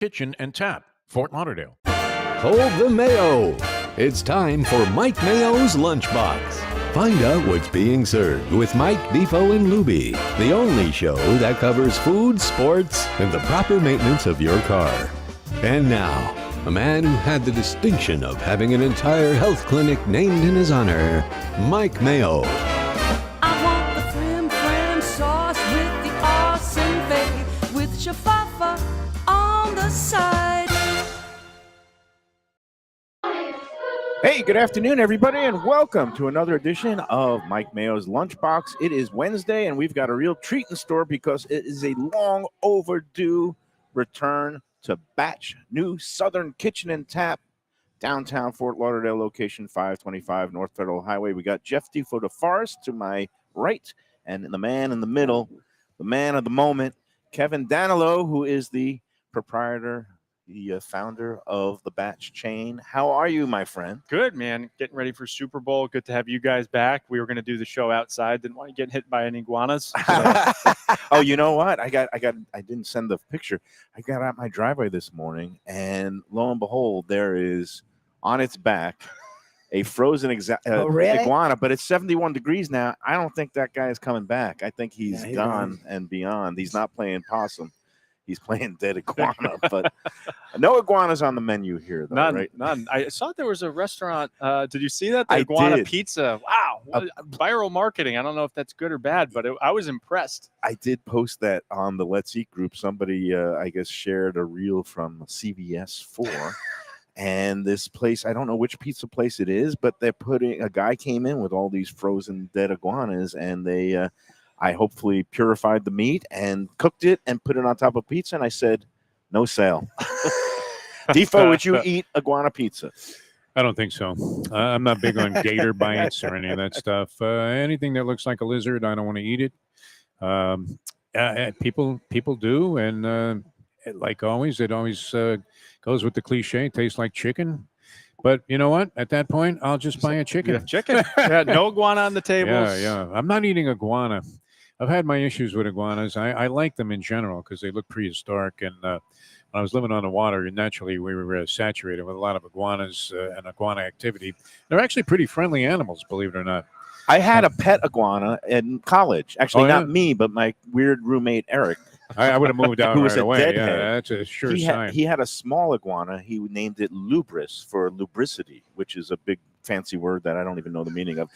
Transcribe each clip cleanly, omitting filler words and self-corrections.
Kitchen and Tap, Fort Lauderdale. Hold the Mayo. It's time for Mike Mayo's Lunchbox. Find out what's being served with Mike, Defoe, and Lubie, the only show that covers food, sports, and the proper maintenance of your car. And now, a man who had the distinction of having an entire health clinic named in his honor, Mike Mayo. I want the flim sauce with the awesome fave, with shafafa on the side. Hey, good afternoon, everybody, and welcome to another edition of Mike Mayo's Lunchbox. It is Wednesday, and we've got a real treat in store because it is a long overdue return to Batch New Southern Kitchen and Tap, downtown Fort Lauderdale location, 525 North Federal Highway. We got Jeff Defoe DeForest to my right, and the man in the middle, the man of the moment, Kevin Danilo, who is the proprietor, the founder of the Batch chain. How are you, my friend? Good, man. Getting ready for Super Bowl. Good to have you guys back. We were going to do the show outside. Didn't want to get hit by any iguanas. So. Oh, you know what? I didn't send the picture. I got out my driveway this morning, and lo and behold, there is on its back a frozen iguana, but it's 71 degrees now. I don't think that guy is coming back. I think he's gone and beyond. He's not playing possum. He's playing dead iguana, but no iguanas on the menu here, though, none, right? None. I saw there was a restaurant. Did you see that? The iguana pizza. Wow. Viral marketing. I don't know if that's good or bad, but I was impressed. I did post that on the Let's Eat group. Somebody, I guess, shared a reel from CBS 4. And this place, I don't know which pizza place it is, but a guy came in with all these frozen dead iguanas, and they... I hopefully purified the meat and cooked it and put it on top of pizza. And I said, no sale. Defoe, would you eat iguana pizza? I don't think so. I'm not big on gator bites or any of that stuff. Anything that looks like a lizard, I don't want to eat it. People do. And like always, it always goes with the cliche, tastes like chicken. But you know what? At that point, I'll just buy a chicken. Yeah, chicken. Yeah, no iguana on the tables. Yeah. I'm not eating iguana. I've had my issues with iguanas. I like them in general because they look prehistoric. And when I was living on the water, naturally we were saturated with a lot of iguanas and iguana activity. They're actually pretty friendly animals, believe it or not. I had a pet iguana in college. Actually, not me, but my weird roommate, Eric. I would have moved out right away. Deadhead. Yeah, that's a sure sign. He had a small iguana. He named it Lubris for lubricity, which is a big fancy word that I don't even know the meaning of.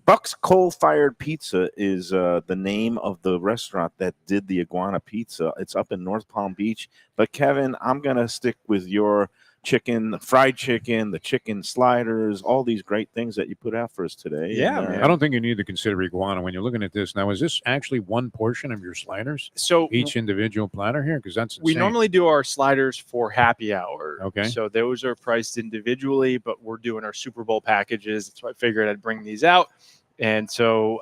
Buck's Coal-Fired Pizza is the name of the restaurant that did the iguana pizza. It's up in North Palm Beach. But, Kevin, I'm going to stick with your chicken, the fried chicken, the chicken sliders, all these great things that you put out for us today. Yeah, and, man. I don't think you need to consider iguana when you're looking at this. Now, is this actually one portion of your sliders? So each individual platter here? Because that's insane. We normally do our sliders for happy hour. Okay. So those are priced individually, but we're doing our Super Bowl packages. So I figured I'd bring these out. And so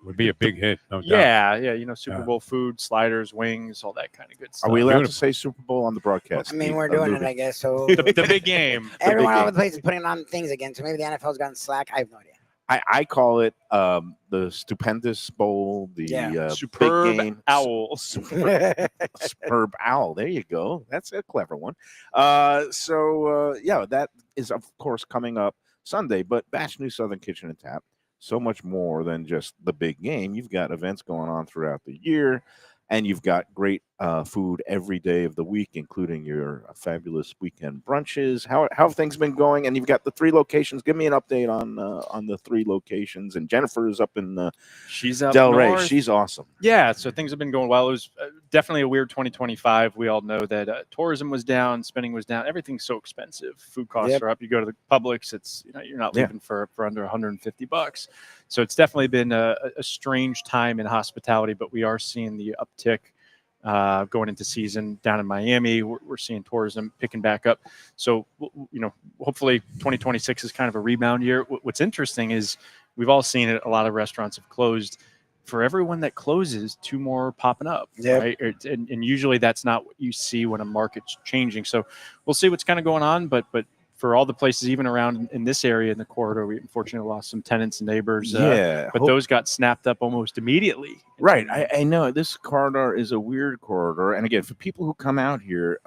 would be a big hit, no doubt. Yeah, Super Bowl food, sliders, wings, all that kind of good stuff. Are we allowed to say Super Bowl on the broadcast? I mean, we're doing it, I guess. So the big game. Everyone all over the place is putting on things again. So maybe the NFL's gotten slack. I have no idea. I call it the Stupendous Bowl, the Superb big game. Owl. Superb Owl. There you go. That's a clever one. That is, of course, coming up Sunday. But Batch New Southern Kitchen and Tap, so much more than just the big game. You've got events going on throughout the year, and you've got great food every day of the week, including your fabulous weekend brunches. How have things been going? And you've got the 3 locations. Give me an update on the 3 locations. And Jennifer is up in she's up Delray. north. She's awesome. Yeah, so things have been going well. It was definitely a weird 2025. We all know that tourism was down, spending was down. Everything's so expensive. Food costs are up. You go to the Publix, it's you're not leaving for under $150. So it's definitely been a strange time in hospitality, but we are seeing the uptick going into season down in Miami. We're seeing tourism picking back up. So, hopefully 2026 is kind of a rebound year. What's interesting is we've all seen it. A lot of restaurants have closed. For everyone that closes, 2 more popping up, right? And usually that's not what you see when a market's changing. So we'll see what's kind of going on, but for all the places, even around in this area in the corridor, we unfortunately lost some tenants and neighbors. But those got snapped up almost immediately. Right. I know this corridor is a weird corridor. And again, for people who come out here,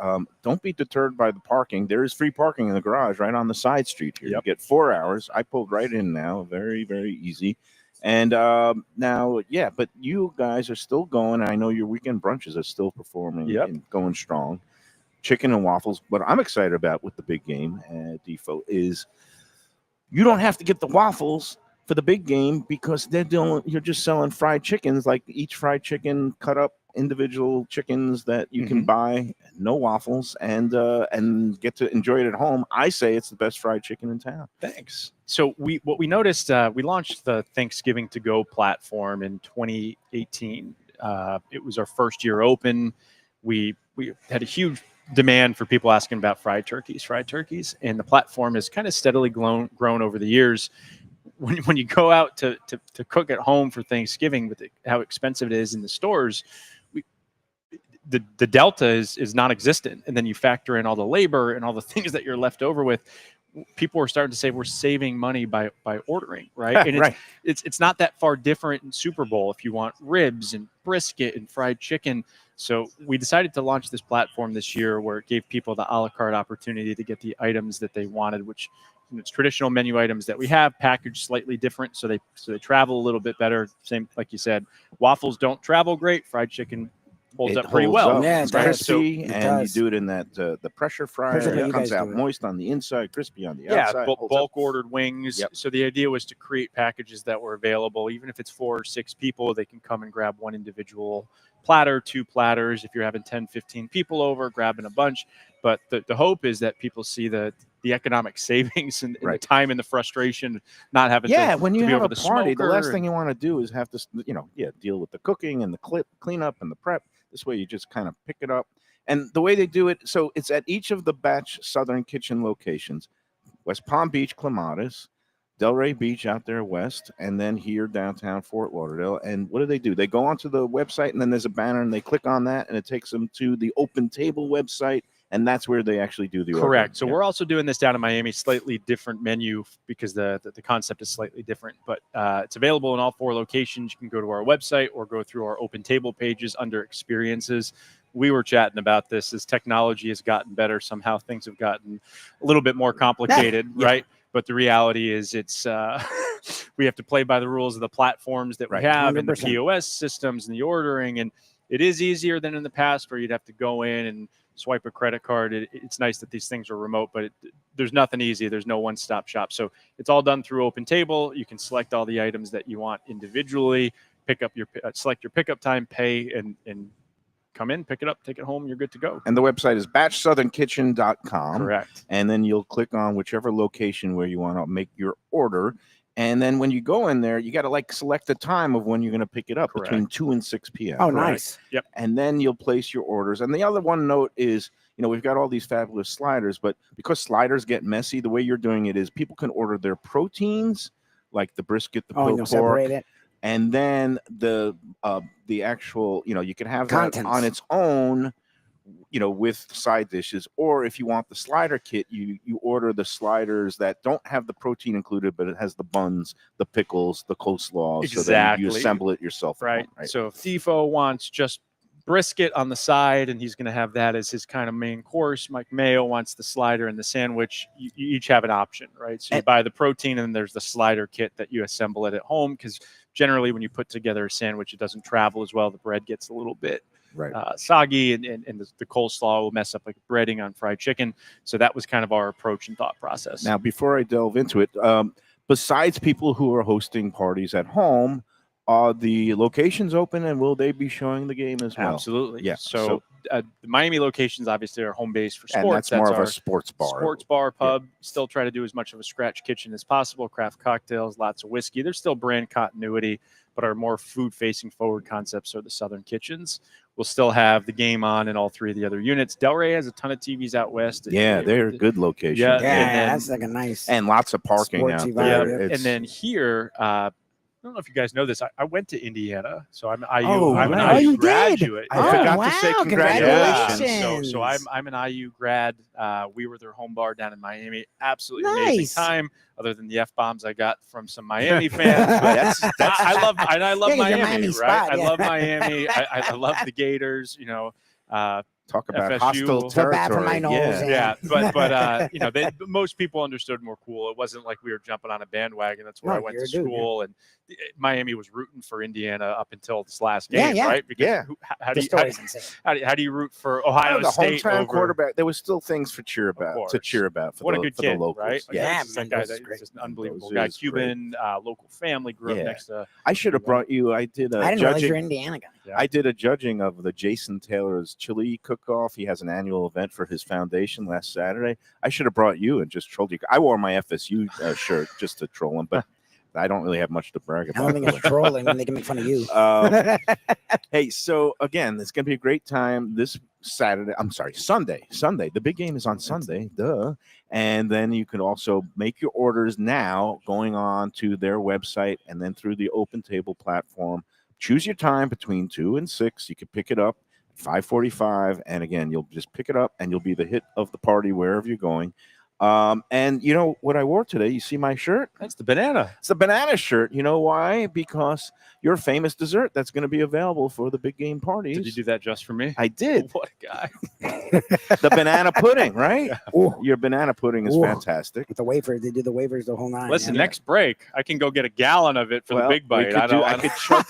don't be deterred by the parking. There is free parking in the garage right on the side street here. You get 4 hours. I pulled right in now. Very, very easy. And now, but you guys are still going. I know your weekend brunches are still performing and going strong. Chicken and waffles. What I'm excited about with the big game, Defo, is you don't have to get the waffles for the big game because you're just selling fried chickens, like each fried chicken cut up individual chickens that you can buy, no waffles, and get to enjoy it at home. I say it's the best fried chicken in town. Thanks. So what we noticed, we launched the Thanksgiving to Go platform in 2018. It was our first year open. We had a huge demand for people asking about fried turkeys, and the platform has kind of steadily grown over the years. When you go out to cook at home for Thanksgiving, with how expensive it is in the stores, the delta is non-existent, and then you factor in all the labor and all the things that you're left over with. People are starting to say we're saving money by ordering, right? And it's not that far different in Super Bowl if you want ribs and brisket and fried chicken. So we decided to launch this platform this year where it gave people the a la carte opportunity to get the items that they wanted, which it's traditional menu items that we have packaged slightly different, so they travel a little bit better. Same, like you said, waffles don't travel great. Fried chicken holds up pretty well. Yeah, it's it does. crispy, It and does. you do it in that the pressure fryer. It comes out moist on the inside, crispy on the outside. Bulk ordered wings. So the idea was to create packages that were available, even if it's 4 or 6 people, they can come and grab one individual platter, 2 platters. If you're having 10, 15 people over, grabbing a bunch. But the hope is that people see the economic savings and the time and the frustration not having when you to be have over a the party, the last smoker thing you want to do is have to deal with the cooking and the cleanup and the prep. This way you just kind of pick it up. And the way they do it, so it's at each of the Batch Southern Kitchen locations: West Palm Beach, Clematis, Delray Beach out there west, and then here downtown Fort Lauderdale. And what do? They go onto the website, and then there's a banner, and they click on that, and it takes them to the Open Table website, and that's where they actually do the Correct. ordering. So we're also doing this down in Miami, slightly different menu because the concept is slightly different, but it's available in all 4 locations. You can go to our website or go through our Open Table pages under experiences. We were chatting about this as technology has gotten better. Somehow things have gotten a little bit more complicated, right? But the reality is it's we have to play by the rules of the platforms that we have 100%. And the POS systems and the ordering. And it is easier than in the past where you'd have to go in and swipe a credit card. It's nice that these things are remote, but there's nothing easy. There's no one-stop shop. So it's all done through Open Table. You can select all the items that you want individually, select your pickup time, pay, and come in, pick it up, take it home, you're good to go. And the website is batchsouthernkitchen.com. Correct. And then you'll click on whichever location where you want to make your order. And then when you go in there, you got to select the time of when you're going to pick it up. Correct. Between 2 and 6 p.m. Oh, nice. Yep. And then you'll place your orders. And the other one note is, we've got all these fabulous sliders, but because sliders get messy, the way you're doing it is people can order their proteins, like the brisket, the pulled pork, separate it. And then the actual, you can have that on its own, with side dishes. Or if you want the slider kit, you order the sliders that don't have the protein included, but it has the buns, the pickles, the coleslaw. Exactly. So then you assemble it yourself. Right. Home, right. So if Defo wants just brisket on the side, and he's going to have that as his kind of main course. Mike Mayo wants the slider and the sandwich. You each have an option, right? So you buy the protein, and then there's the slider kit that you assemble it at home, because generally when you put together a sandwich, it doesn't travel as well. The bread gets a little bit soggy, and the coleslaw will mess up like breading on fried chicken. So that was kind of our approach and thought process. Now, before I delve into it, besides people who are hosting parties at home, are the locations open, and will they be showing the game as well? Absolutely. Yeah. So the Miami locations obviously are home base for sports. And that's more of a sports bar. Sports bar, pub. Still try to do as much of a scratch kitchen as possible. Craft cocktails, lots of whiskey. There's still brand continuity, but our more food-facing forward concepts are the Southern Kitchens. We'll still have the game on in all 3 of the other units. Delray has a ton of TVs out west. Yeah, they're good locations. Yeah, that's like a nice and lots of parking out there. And then here, don't know if you guys know this. I went to Indiana, so I'm IU. Oh, I'm an nice. Oh, IU you did? graduate. I forgot to say wow, congratulations. congratulations. So I'm an IU grad. We were their home bar down in Miami. Absolutely Nice. amazing time. Other than the F-bombs I got from some Miami fans, but I love Yeah, 'cause you're Miami, Miami right? spot, I yeah. love Miami. I love the Gators. You know, Talk about FSU. hostile So So bad for territory. my nose. yeah, but you know, most people understood more cool. It wasn't like we were jumping on a bandwagon. That's where No, I went you're to a dude, yeah. school, and Miami was rooting for Indiana up until this last Yeah, game, yeah. right? Because Yeah. how The do you story's insane. how do you root for Oh, Ohio the State hometown over? quarterback. There was still things to cheer about. course. For What the, a good for kid, the locals. right? Yeah, That guy, Mendoza's that, great. just an unbelievable Mendoza guy. is great. Cuban, local family, grew Yeah. up next to. I should have brought you. I did a I didn't realize judging. you're an Indiana guy. Yeah. I did a judging of the Jason Taylor's chili cook-off. He has an annual event for his foundation last Saturday. I should have brought you and just trolled you. I wore my FSU shirt just to troll him, but I don't really have much to brag I about. don't think it's trolling when they can make fun of you. Hey, so again, it's going to be a great time this Saturday. I'm sorry, Sunday. Sunday. The big game is on Sunday. Duh. And then you can also make your orders now going on to their website and then through the Open Table platform. Choose your time between 2 and 6. You can pick it up at 5:45. And again, you'll just pick it up and you'll be the hit of the party wherever you're going. And you know what I wore today? You see my shirt? That's the banana. It's the banana shirt. You know why? Because your famous dessert that's going to be available for the big game parties. Did you do that just for me? I did. What a guy! The banana pudding, right? Ooh, Your banana pudding is Ooh. fantastic. with the wafers, they do the wafers the whole nine. Listen, yeah. next break, I can go get a gallon of it for Well, the big we bite. could I could chuck.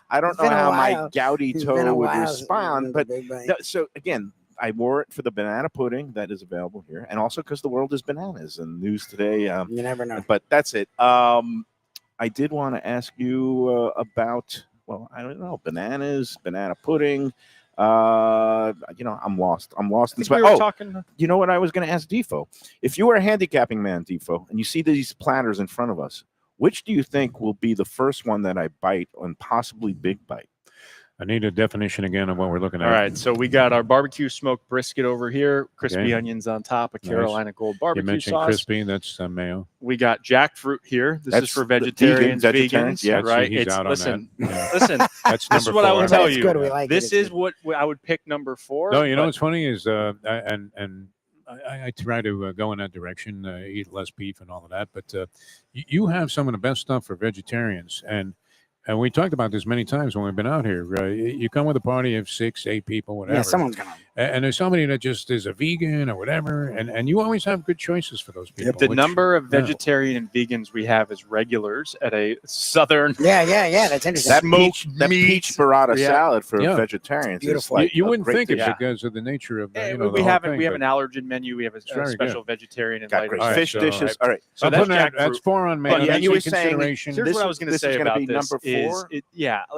I don't It's know been a how my while. gouty It's been a toe would while respond, since but the big bite. no, so again, I wore it for the banana pudding that is available here, and also because the world is bananas and news today. You never know. But that's it. I did want to ask you about, well, I don't know, bananas, banana pudding. I'm lost. I'm lost in think we space. were Oh, talking. you know what I was going to ask Defo? If you were a handicapping man, Defo, and you see these platters in front of us, which do you think will be the first one that I bite and possibly big bite? I need a definition again of what we're looking at. All right, so we got our barbecue smoked brisket over here, crispy Okay. onions on top, a Nice. Carolina Gold You barbecue mentioned sauce. crispy. That's Mayo. We got jackfruit here. This That's is for the vegetarians, vegetarians, vegans, yeah. right? He's out on listen, that. Yeah. listen. That's This is number what I 4. will But tell it's you. good. We like This it. is what I would pick number 4. No, you know but what's funny is, I try to go in that direction, eat less beef and all of that. But you have some of the best stuff for vegetarians, and we talked about this many times when we've been out here. You come with a party of 6, 8 people, whatever. Yeah, someone's gonna. And there's somebody that just is a vegan or whatever, and you always have good choices for those people. the which- number of yeah. vegetarian and vegans we have as regulars at a southern Yeah. That's interesting. That Smoked peach meat. burrata Yeah. salad for Yeah. vegetarians. Beautiful. Is like you a wouldn't great think it dish. Yeah. because of the nature of the, Eh, the whole we have thing, we have but an allergen menu. We have a very special vegetarian and Got light great All right, fish so- dishes. All right. So I'm that's putting that- jackfruit. that's 4 on Mayo. But yeah, That's you in were saying- consideration. Here's This what I is- was going to this is say gonna about be this number is 4?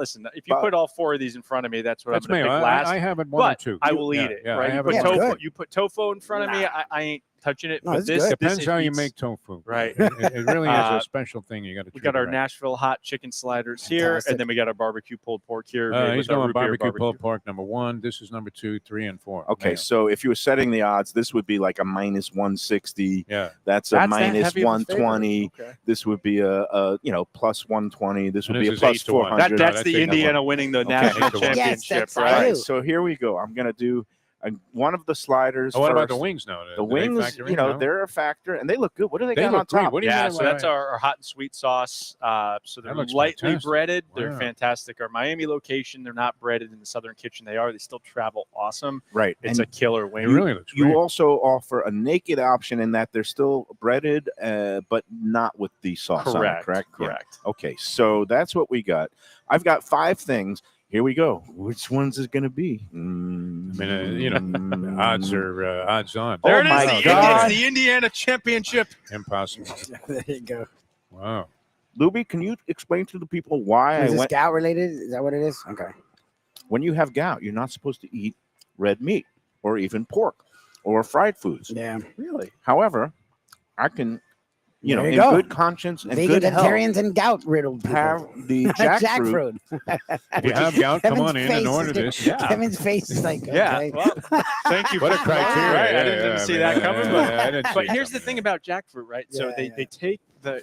listen, if you But- put all 4 of these in front of me, that's what That's I'm going to Mayo. pick last. I have it 1 or but 2. I will eat Yeah, it. yeah, I Right? have You it put one. one or Yeah, tofu. good. You put tofu in front of me. Nah. I ain't touching it. No, but it's this good. Depends how you eats- make tofu. Right. It really is Uh, a special thing. You got to. We got our Nashville hot chicken sliders here, Fantastic. and then we got our barbecue pulled pork here. made He's with our going root beer barbecue pulled pork number 1. This is number 2, 3, and 4. Okay, Mayo. so if you were setting the odds, this would be like a minus 160. Yeah. That's a That's that minus heavy of a favorite. 120. Okay. This would be a plus 120. This would And be this a is plus 8-1. 400. That's that's the eight to Indiana winning the Okay. national 8-1. championship, Yes, that's All right? right, do. so here we go. I'm going to do one of the sliders. Oh, what about the first. wings now? The Do they wings, factor in, no? they're a factor, and they look good. What do they, They got look on great. top? What do you Yeah, mean so by- that's our hot and sweet sauce. So they're That looks lightly fantastic. breaded. They're Wow. fantastic. Our Miami location, they're not breaded in the Southern Kitchen. They are. They still travel awesome. Right. It's and a killer It wing. really looks you great. also offer a naked option in that they're still breaded, but not with the sauce on it, Correct. correct? Yeah. Correct. Okay, so that's what we got. I've got 5 things. Here we go. Which one's is going to be? I mean, odds are odds on. Oh There it is. my God. It's the Indiana championship. Impossible. There you go. Wow. Lubie, can you explain to the people why Is I this went? gout related? Is that what it is? Okay. When you have gout, you're not supposed to eat red meat or even pork or fried foods. Yeah. Really? However, I can, There you in go. good conscience and Vegan, good health, vegetarians, and gout riddled people. have the jackfruit. If you have gout, come Kevin's on in face and order is- this. Yeah. Kevin's face is like, Yeah. okay. Well, thank you. What a for- criteria. Right, Yeah, I didn't yeah, see I that mean, coming. yeah, But, yeah, I didn't see but it here's the coming, thing yeah. about jackfruit, right? So Yeah, they take the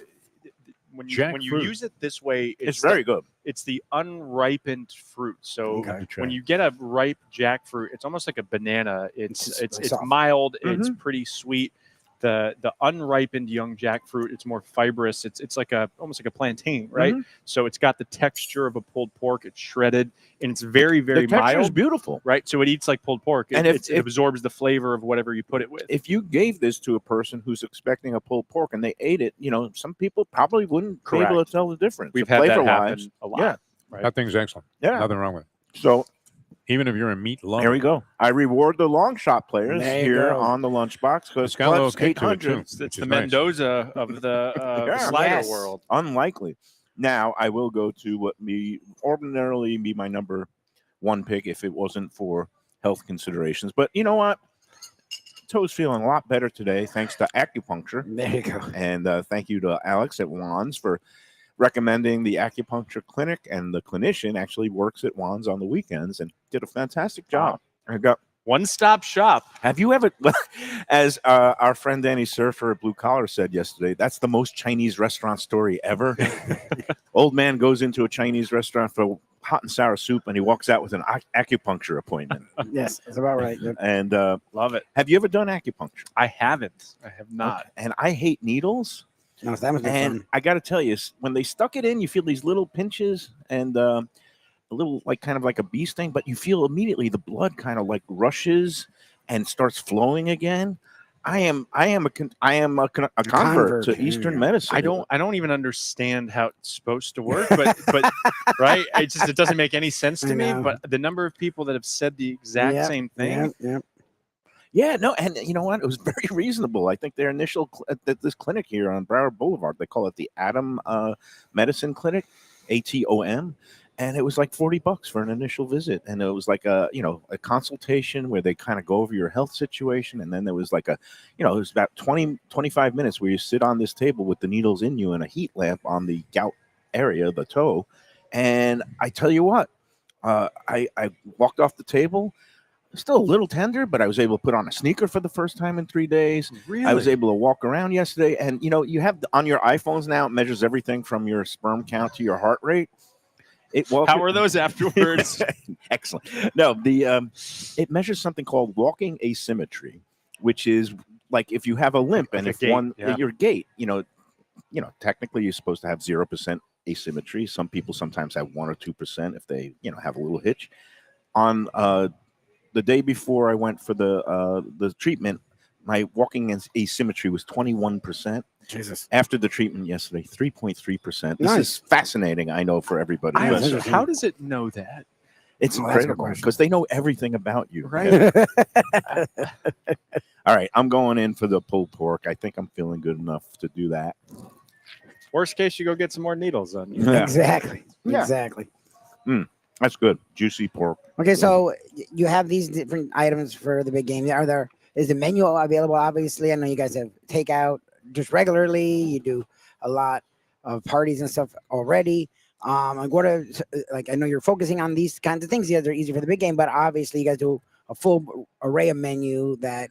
when you Jackfruit. use it this way, It's very good. It's the unripened fruit. So Okay. when you get a ripe jackfruit, it's almost like a banana. It's like soft. mild. It's pretty sweet. The unripened young jackfruit, it's more fibrous. It's like almost like a plantain, right? So it's got the texture of a pulled pork. It's shredded and it's very, very The texture is mild. beautiful. Right, so it eats like pulled pork. And It absorbs the flavor of whatever you put it with. If you gave this to a person who's expecting a pulled pork and they ate it, some people probably wouldn't be able to tell the difference. We've had that happen Flavor-wise, a lot. yeah. Right? That thing's excellent. Yeah. Nothing wrong with it. So Even if you're a meat lover. here we go. I reward the long shot players There you here go. on the lunchbox because It's got a little Plus kick to it, 800, too. It's which the is nice. Mendoza of the Yeah. slider Yes. world. unlikely. Now I will go to what ordinarily be my number one pick if it wasn't for health considerations. But you know what? Toe's feeling a lot better today thanks to acupuncture. There you go. And thank you to Alex at Wands for recommending the acupuncture clinic. And the clinician actually works at Wands on the weekends and did a fantastic job. I got. One-stop shop. Have you ever, as our friend Danny Serfer at Blue Collar said yesterday, that's the most Chinese restaurant story ever. Old man goes into a Chinese restaurant for hot and sour soup, and he walks out with an acupuncture appointment. Yes, that's about right. Yep. And Love it. have you ever done acupuncture? I haven't. I have not. And I hate needles. No, that must be And fun. I got to tell you, when they stuck it in, you feel these little pinches and a little kind of like a bee sting, but you feel immediately the blood kind of like rushes and starts flowing again. I am a convert to Eastern medicine. I don't even understand how it's supposed to work, but right, it doesn't make any sense to I me. know. But the number of people that have said the exact same thing. Yeah, no, and you know what? It was very reasonable. I think their initial at this clinic here on Broward Boulevard, they call it the Atom Medicine Clinic, ATOM. And it was like $40 for an initial visit. And it was like a consultation where they kind of go over your health situation. And then there was like it was about 25 minutes where you sit on this table with the needles in you and a heat lamp on the gout area, the toe. And I tell you what, I walked off the table, still a little tender, but I was able to put on a sneaker for the first time in 3 days. Really? I was able to walk around yesterday. And, you have on your iPhones now, it measures everything from your sperm count to your heart rate. How are those afterwards? Excellent. No, it measures something called walking asymmetry, which is like if you have a limp and if your gait, technically you're supposed to have 0% asymmetry. Some people sometimes have 1 or 2% if they, have a little hitch. On the day before I went for the treatment, my walking asymmetry was 21%. Jesus. After the treatment yesterday, 3.3%. This Nice. is fascinating, I know, for everybody. But How does it know that? it's Well, that's a good incredible question. because they know everything about you. Right. All right, I'm going in for the pulled pork. I think I'm feeling good enough to do that. Worst case, you go get some more needles on you. Yeah. Exactly. Yeah. Exactly. That's good. Juicy pork. Okay, so you have these different items for the big game. Is the menu available? Obviously, I know you guys have takeout just regularly. You do a lot of parties and stuff already. I know you're focusing on these kinds of things. Yeah, they're easy for the big game, but obviously you guys do a full array of menu that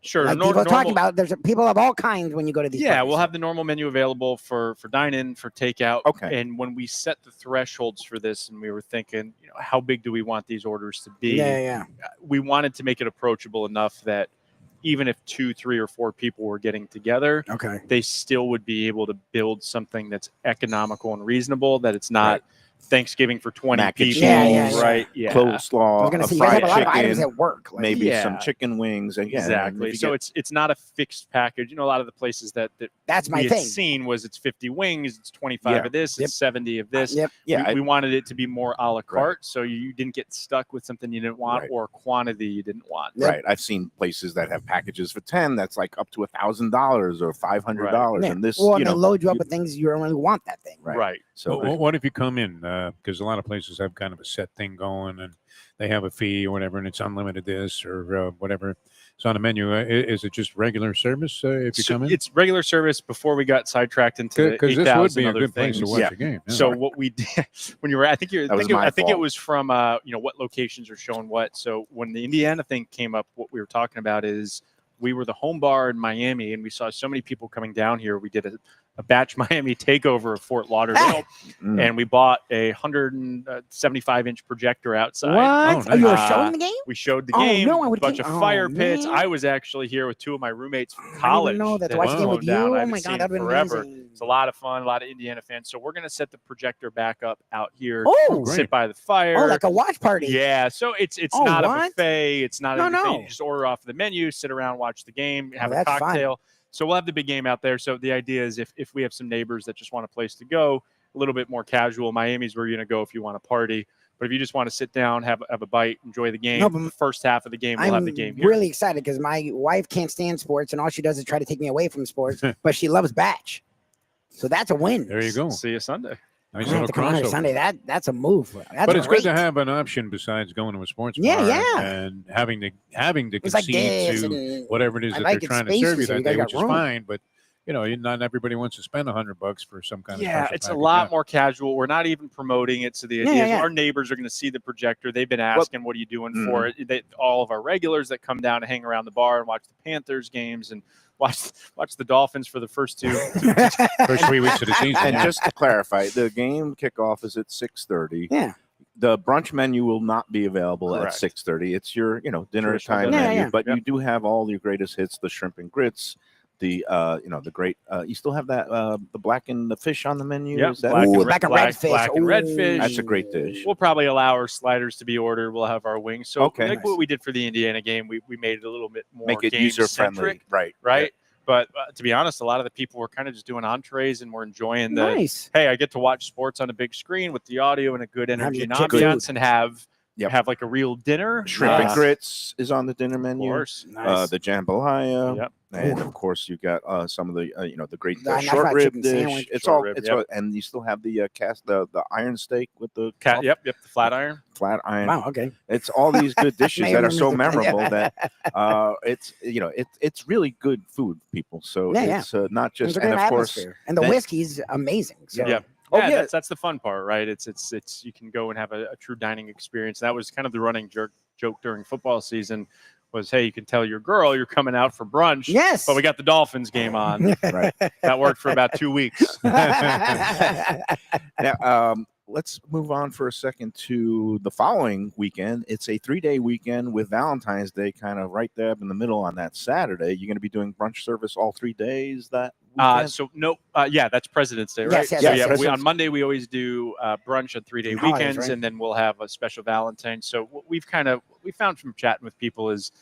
Sure. like people are talking about. There's people of all kinds when you go to these. Yeah, parties. we'll have the normal menu available for dine-in, for takeout. Okay. And when we set the thresholds for this, and we were thinking, how big do we want these orders to be? Yeah. We wanted to make it approachable enough that even if 2, 3, or 4 people were getting together, Okay. they still would be able to build something that's economical and reasonable. That it's not Thanksgiving for 20 Mac and people, cheese, right? Yeah. I Coleslaw, was gonna a say you guys fried have a lot of items chicken, at work. Like, maybe Yeah. some chicken wings. And Exactly. So it's not a fixed package. A lot of the places that that's my we had thing. seen was it's 50 wings, it's 25 Yeah. of this, Yep. it's 70 of this. Yep. Yeah, we wanted it to be more a la carte, so you didn't get stuck with something you didn't want Right. or quantity you didn't want. Right. I've seen places that have packages for 10 that's like up to $1,000 or $500. Yeah. And this, Well, and they load you up with things you don't really want that thing. Right. So What if you come in? Because a lot of places have kind of a set thing going and they have a fee or whatever, and it's unlimited this or whatever. It's on the menu. Is it just regular service if you come in? It's regular service before we got sidetracked into the Because this would 8,000 be a other good place things. to watch Yeah. a game. Yeah. So what we did when you were, I think That was my I think it fault. was from what locations are showing what. So when the Indiana thing came up, what we were talking about is we were the home bar in Miami, and we saw so many people coming down here. We did a a batch Miami takeover of Fort Lauderdale, and we bought a 175-inch projector outside. What? Oh, Oh, you were nice. showing the game? We showed the Oh, game, no, I a would bunch think- of oh, fire pits. man. I was actually here with 2 of my roommates from I didn't college. even know that to that watch the game flown with down. you. I Oh haven't my seen God, them that'd been forever. amazing. It's a lot of fun, a lot of Indiana fans. So we're going to set the projector back up out here, Oh, great. sit by the fire. oh, like a watch party. Yeah, so it's Oh, not a what? buffet. It's not No, a buffet. no. You just order off the menu, sit around, watch the game, have a that's fun. cocktail. So we'll have the big game out there. So the idea is if we have some neighbors that just want a place to go, a little bit more casual, Miami's where you're going to go if you want to party. But if you just want to sit down, have a bite, enjoy the game, No, but the first half of the game, we'll I'm have the game here. really excited because my wife can't stand sports, and all she does is try to take me away from sports. But she loves batch, so that's a win. There you go. See you Sunday. Nice I have little to come out here crossover. Sunday. That's a move. That's But it's great. good to have an option besides going to a sports Yeah, bar yeah. and having to It's like concede this, to and whatever it is I that like they're it trying to spacey, serve you so that you guys day, got which is room. fine. But not everybody wants to spend $100 for some kind of Yeah, special it's a package. lot Yeah. more casual. We're not even promoting it. So the idea Yeah, is yeah. our neighbors are going to see the projector. They've been asking, what are you doing for it? All of our regulars that come down to hang around the bar and watch the Panthers games and watch the Dolphins for the first two. First 3 weeks of the season. And yeah. just to clarify, the game kickoff is at 6:30. Yeah. The brunch menu will not be available Correct. at 6:30. It's your, dinner Traditional time dinner. Yeah, menu, yeah. but Yep. you do have all your greatest hits, the shrimp and grits, the the great. You still have that the black and the fish on the menu. Yep, Is that black and Ooh, red- black and red fish. black and red Ooh. fish. That's a great dish. We'll probably allow our sliders to be ordered. We'll have our wings. So Okay, like nice. what we did for the Indiana game, we made it a little bit more Make it game user friendly, centric, right? right? But to be honest, a lot of the people were kind of just doing entrees and we're enjoying the, Nice. hey, I get to watch sports on a big screen with the audio and a good And have energy and legit ambiance food. and have Yep. have like a real dinner. Shrimp and Nice. grits is on the dinner Of menu. course. Nice. The jambalaya. Yep. And of course, you got some of the the great The nice short fried rib chicken dish. sandwich. It's Short all rib, it's yep. all, and you still have the the iron steak with the Yep, the flat iron. flat iron. Wow. Okay. It's all these good dishes Mayo that are so remembers the- memorable that it's it's really good food, people. So Yeah, yeah. it's not It's just a great and of course atmosphere, and the then- whiskey's amazing. So. Yeah. Oh, yeah, yeah. that's the fun part, right? It's you can go and have a true dining experience. That was kind of the running joke during football season was, hey, you can tell your girl you're coming out for brunch. Yes. But we got the Dolphins game on. right That worked for about 2 weeks. now. Let's move on for a second to the following weekend. It's a 3-day weekend with Valentine's Day kind of right there in the middle on that Saturday. You're going to be doing brunch service all 3 days that weekend? So no, yeah, that's President's Day, right? Yes, yes, so yes, yeah, yes. on Monday we always do brunch on 3-day And holidays, weekends, right? and then we'll have a special Valentine's. So what we found from chatting with people is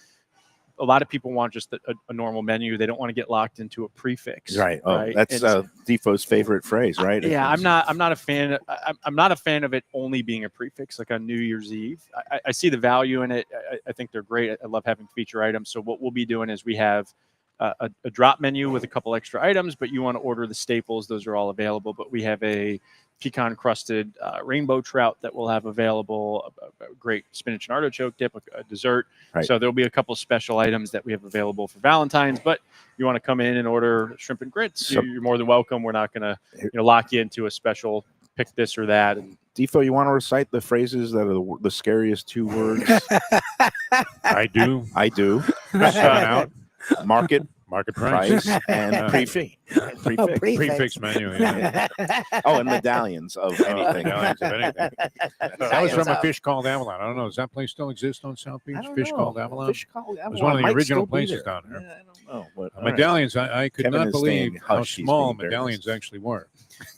a lot of people want just a normal menu. They don't want to get locked into a prefix. Right. Oh, right? that's And Defoe's favorite phrase, right? yeah, I'm not a fan. I'm not a fan of it only being a prefix, like on New Year's Eve. I see the value in it. I think they're great. I love having feature items. So what we'll be doing is we have a drop menu with a couple extra items, but you want to order the staples. Those are all available. But we have a pecan crusted rainbow trout that we'll have available, a great spinach and artichoke dip, a dessert. Right. So there'll be a couple special items that we have available for Valentine's, but you want to come in and order shrimp and grits, So- you're more than welcome. We're not going to lock you into a special pick this or that. And Defo, you want to recite the phrases that are the scariest 2 words? I do. I do. Shout out. Market Market price. price and prefix. Oh, Prefix menu. Yeah. Oh, and medallions of anything. Medallions of anything. That was from a fish called Avalon. I don't know. Does that place still exist on South Beach? I don't Fish know. called Avalon. Fish called Avalon. It was one of the Might original still be places there. down there. Yeah, I don't know. But, all right. Medallions. I could Kevin not is believe staying how hush. He's small being medallions embarrassed. actually were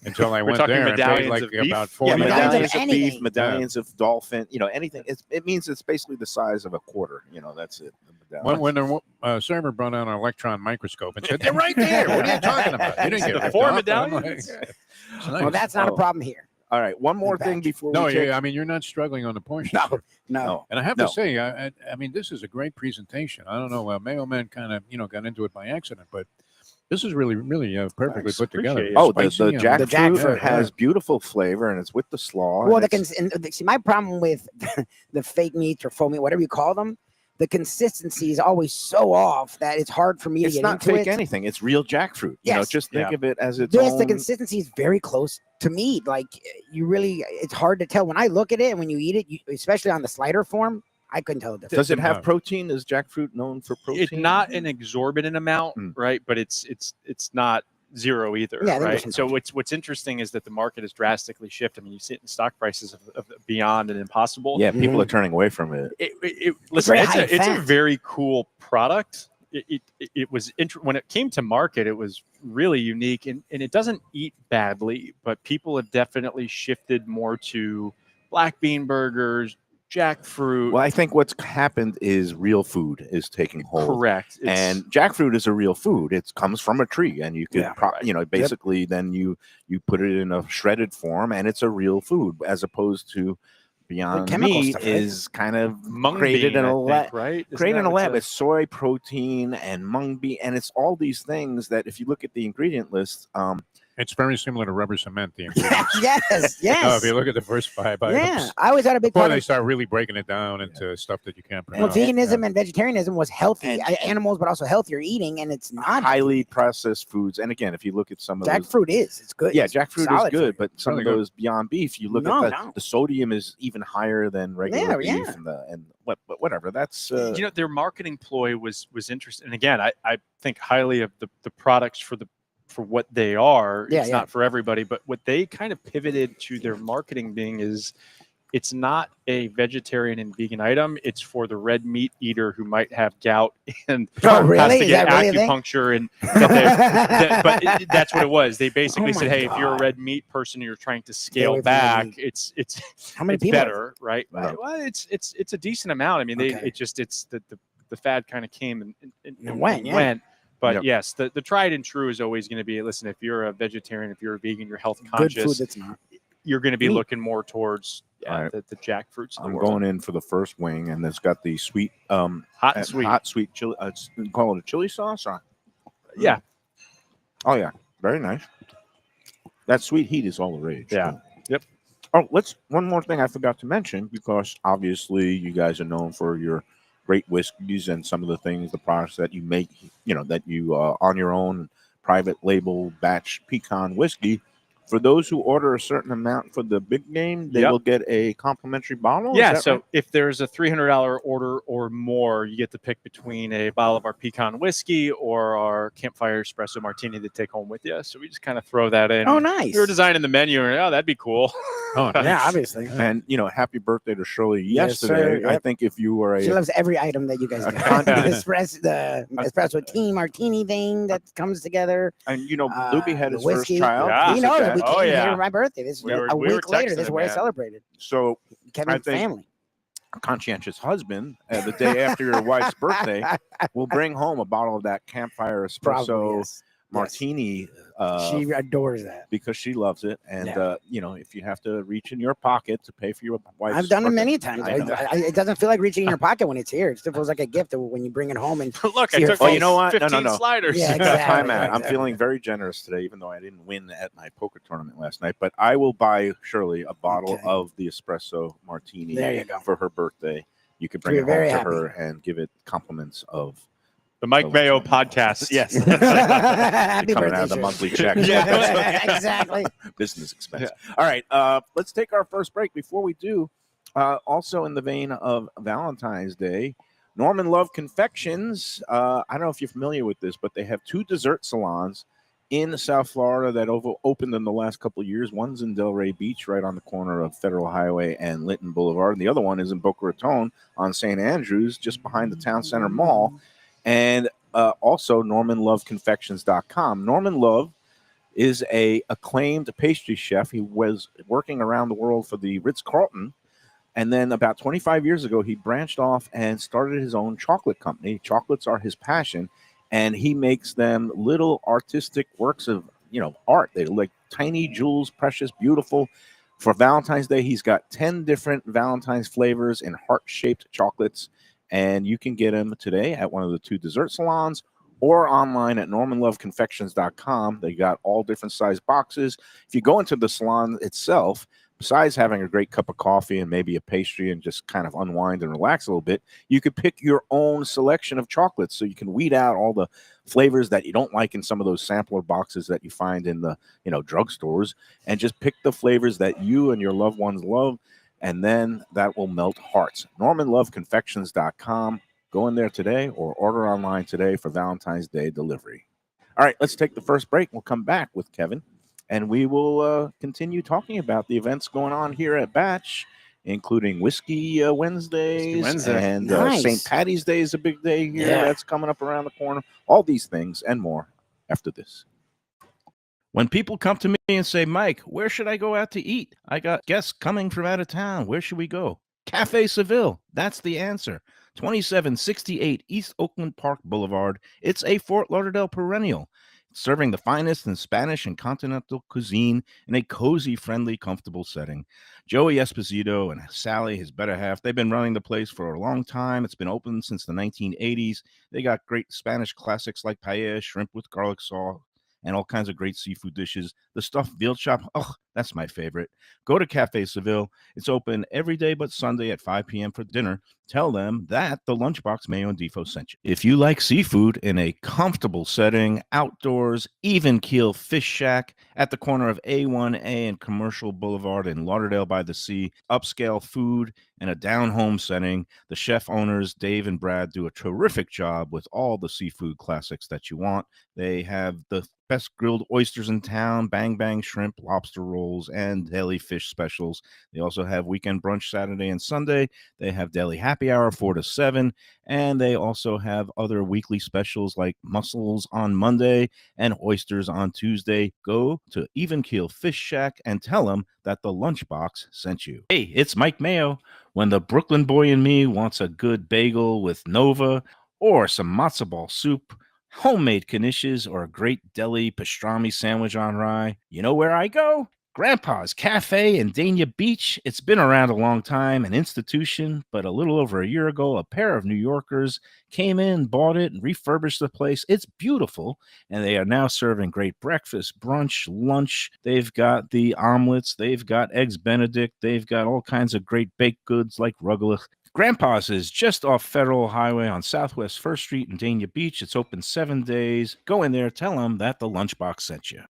until I We're went talking there and paid medallions like of beef? about Yeah, 40 medallions medallions of of beef, anything. medallions of dolphin, anything. It means it's basically the size of a quarter. That's it. The medallion. When the server brought out an electron microscope and said, "They're right there. What are you talking about? You didn't get ripped 4 off." I'm like, medallions? "It's Well, nice." that's not a Oh. problem here. All right, one more In thing fact. before No, we take. yeah, I mean, you're not struggling on the portion. No, no. No. And I have No. to say, I mean, this is a great presentation. I don't know, Mayo Man kind of, got into it by accident, but this is really, really perfectly Thanks. put together. Appreciate it. Oh, Spicy, the jackfruit jackfruit, has beautiful flavor, and it's with the slaw. Well, and it's- see, my problem with the fake meats or faux meat, whatever you call them, the consistency is always so off that it's hard for me to it's get not into fake it. anything. It's real jackfruit. Yes. Just think Yeah. of it as its This, own. the consistency is very close to meat. Like it's hard to tell when I look at it and when you eat it, especially on the slider form. I couldn't tell the difference. Does it have Yeah. protein? Is jackfruit known for protein? It's not an exorbitant amount, Mm. right? But it's not zero either, Yeah, right? there's So what's interesting is that the market has drastically shifted. I mean, you see it in stock prices of Beyond and Impossible. Yeah, people are turning away from it. Listen, very high it's a fat. very cool product. It was when it came to market, it was really unique, and it doesn't eat badly, but people have definitely shifted more to black bean burgers, jackfruit. Well, I think what's happened is real food is taking hold. Correct. And jackfruit is a real food. It comes from a tree, and you could, basically then you put it in a shredded form, and it's a real food, as opposed to Beyond chemical Meat stuff, right? is kind of Mung created bean, in I a lab, think, right? Isn't created in that a what's lab. It's soy protein and mung bean, and it's all these things that if you look at the ingredient list, It's very similar to rubber cement. The yes. if you look at the first 5 items, Yeah, I always had a big before part they of. start really breaking it down into stuff that you can't Well, pronounce. veganism and vegetarianism was healthy And- animals, but also healthier eating, and it's not highly processed foods. And again, if you look at some of those, jackfruit it's good. yeah, It's jackfruit is solid good, for you. but some Really of good. those Beyond Beef, you look No, at no. the sodium is even higher than regular Yeah, beef, and whatever. That's Their marketing ploy was interesting. And again, I think highly of the products for what they are. Yeah, It's yeah. not for everybody, but what they kind of pivoted to their marketing being is it's not a vegetarian and vegan item. It's for the red meat eater who might have gout and Oh, really? has to Is get that really a thing? acupuncture. And that's what it was. They basically Oh said, my hey, if you're a God. red meat person and you're trying to away scale from red back, meat. it's How many it's people? better, right? Wow. Well, it's a decent amount. I mean, Okay. it's the fad kind of came And went, yeah. But Yep. yes, the tried and true is always going to be, listen, if you're a vegetarian, if you're a vegan, you're health Good conscious, food that's not. you're going to be meat. looking more towards All right. the jackfruits. of the I'm world. going in for the first wing, and it's got the sweet, hot and sweet. hot sweet chili. Call it a chili sauce, or Yeah. oh yeah, very nice. That sweet heat is all the rage. Yeah. Yep. Oh, one more thing I forgot to mention, because obviously you guys are known for your great whiskeys and some of the things, the products that you make, that you on your own private label batch pecan whiskey. For those who order a certain amount for the big game, they Yep. will get a complimentary bottle. Yeah, Is that so right? if there's a $300 order or more, you get to pick between a bottle of our pecan whiskey or our campfire espresso martini to take home with you. So we just kind of throw that in. Oh, nice. We were designing the menu, and that'd be cool. Oh, Yeah, obviously. And happy birthday to Shirley Yes, yesterday. sir. I Yep. think if you were She a loves every item that you guys do. the espresso tea martini thing that comes together. and Lubie had the his first whiskey. child. Yeah. He Look knows at we that. came Oh, here yeah. for my birthday. This is We were a week later. texting This is him, where I man. celebrated. So Kevin's think- family. conscientious husband, the day after your wife's birthday, will bring home a bottle of that campfire espresso Probably, yes. martini She adores that. because she loves it. And Yeah. if you have to reach in your pocket to pay for your wife's I've done it birthday- many times. I know. It doesn't feel like reaching in your pocket when it's here. It still feels like a gift when you bring it home. And Look, See I your took face. Oh, you know what? No, 15 no. sliders. Yeah, exactly. Time out. I'm exactly. feeling very generous today, even though I didn't win at my poker tournament last night. But I will buy Shirley a bottle Okay. of the espresso martini There you go. for her birthday. You could bring You're it home very to happy. her and give it compliments of The Mike Mayo podcast. yes, Happy coming birthday, out of the Shirley. monthly check. Yeah, exactly. Business expense. All right, let's take our first break. Before we do, also in the vein of Valentine's Day, Norman Love Confections. I don't know if you're familiar with this, but they have 2 dessert salons in South Florida that opened in the last couple of years. One's in Delray Beach, right on the corner of Federal Highway and Linton Boulevard, and the other one is in Boca Raton on St. Andrews, just behind the Town Center Mall. And also NormanLoveConfections.com. Norman Love is a acclaimed pastry chef. He was working around the world for the Ritz-Carlton. And then about 25 years ago, he branched off and started his own chocolate company. Chocolates are his passion. And he makes them little artistic works of, art. They're like tiny jewels, precious, beautiful. For Valentine's Day, he's got 10 different Valentine's flavors in heart-shaped chocolates. And you can get them today at one of the 2 dessert salons or online at NormanLoveConfections.com. They got all different size boxes. If you go into the salon itself, besides having a great cup of coffee and maybe a pastry and just kind of unwind and relax a little bit, you could pick your own selection of chocolates. So you can weed out all the flavors that you don't like in some of those sampler boxes that you find in the drugstores, and just pick the flavors that you and your loved ones love. And then that will melt hearts. NormanLoveConfections.com. Go in there today or order online today for Valentine's Day delivery. All right, let's take the first break. We'll come back with Kevin, and we will continue talking about the events going on here at Batch, including Whiskey Wednesdays, Wednesday. and Nice. St. Patty's Day is a big day here. Yeah. That's coming up around the corner. All these things and more after this. When people come to me and say, Mike, where should I go out to eat? I got guests coming from out of town. Where should we go? Cafe Seville. That's the answer. 2768 East Oakland Park Boulevard. It's a Fort Lauderdale perennial, serving the finest in Spanish and continental cuisine in a cozy, friendly, comfortable setting. Joey Esposito and Sally, his better half, they've been running the place for a long time. It's been open since the 1980s. They got great Spanish classics like paella, shrimp with garlic sauce, and all kinds of great seafood dishes. The stuffed veal chop, oh, that's my favorite. Go to Cafe Seville. It's open every day but Sunday at 5 p.m. for dinner. Tell them that the Lunchbox Mayo and Defo sent you. If you like seafood in a comfortable setting, outdoors, even keel fish shack at the corner of A1A and Commercial Boulevard in Lauderdale by the Sea, upscale food in a down-home setting, the chef owners, Dave and Brad, do a terrific job with all the seafood classics that you want. They have the best grilled oysters in town, bang bang shrimp, lobster rolls, and deli fish specials. They also have weekend brunch Saturday and Sunday. They have deli happy hour 4 to 7, and they also have other weekly specials like mussels on Monday and oysters on Tuesday. Go to Even Keel Fish Shack and tell them that the Lunchbox sent you. Hey, it's Mike Mayo. When the Brooklyn boy in me wants a good bagel with Nova or some matzo ball soup, homemade knishes, or a great deli pastrami sandwich on rye, you know where I go? Grandpa's Cafe in Dania Beach. It's been around a long time, an institution, but a little over a year ago, a pair of New Yorkers came in, bought it, and refurbished the place. It's beautiful, and they are now serving great breakfast, brunch, lunch. They've got the omelets. They've got eggs Benedict. They've got all kinds of great baked goods like rugelach. Grandpa's is just off Federal Highway on Southwest 1st Street in Dania Beach. It's open 7 days. Go in there, tell them that the Lunchbox sent you.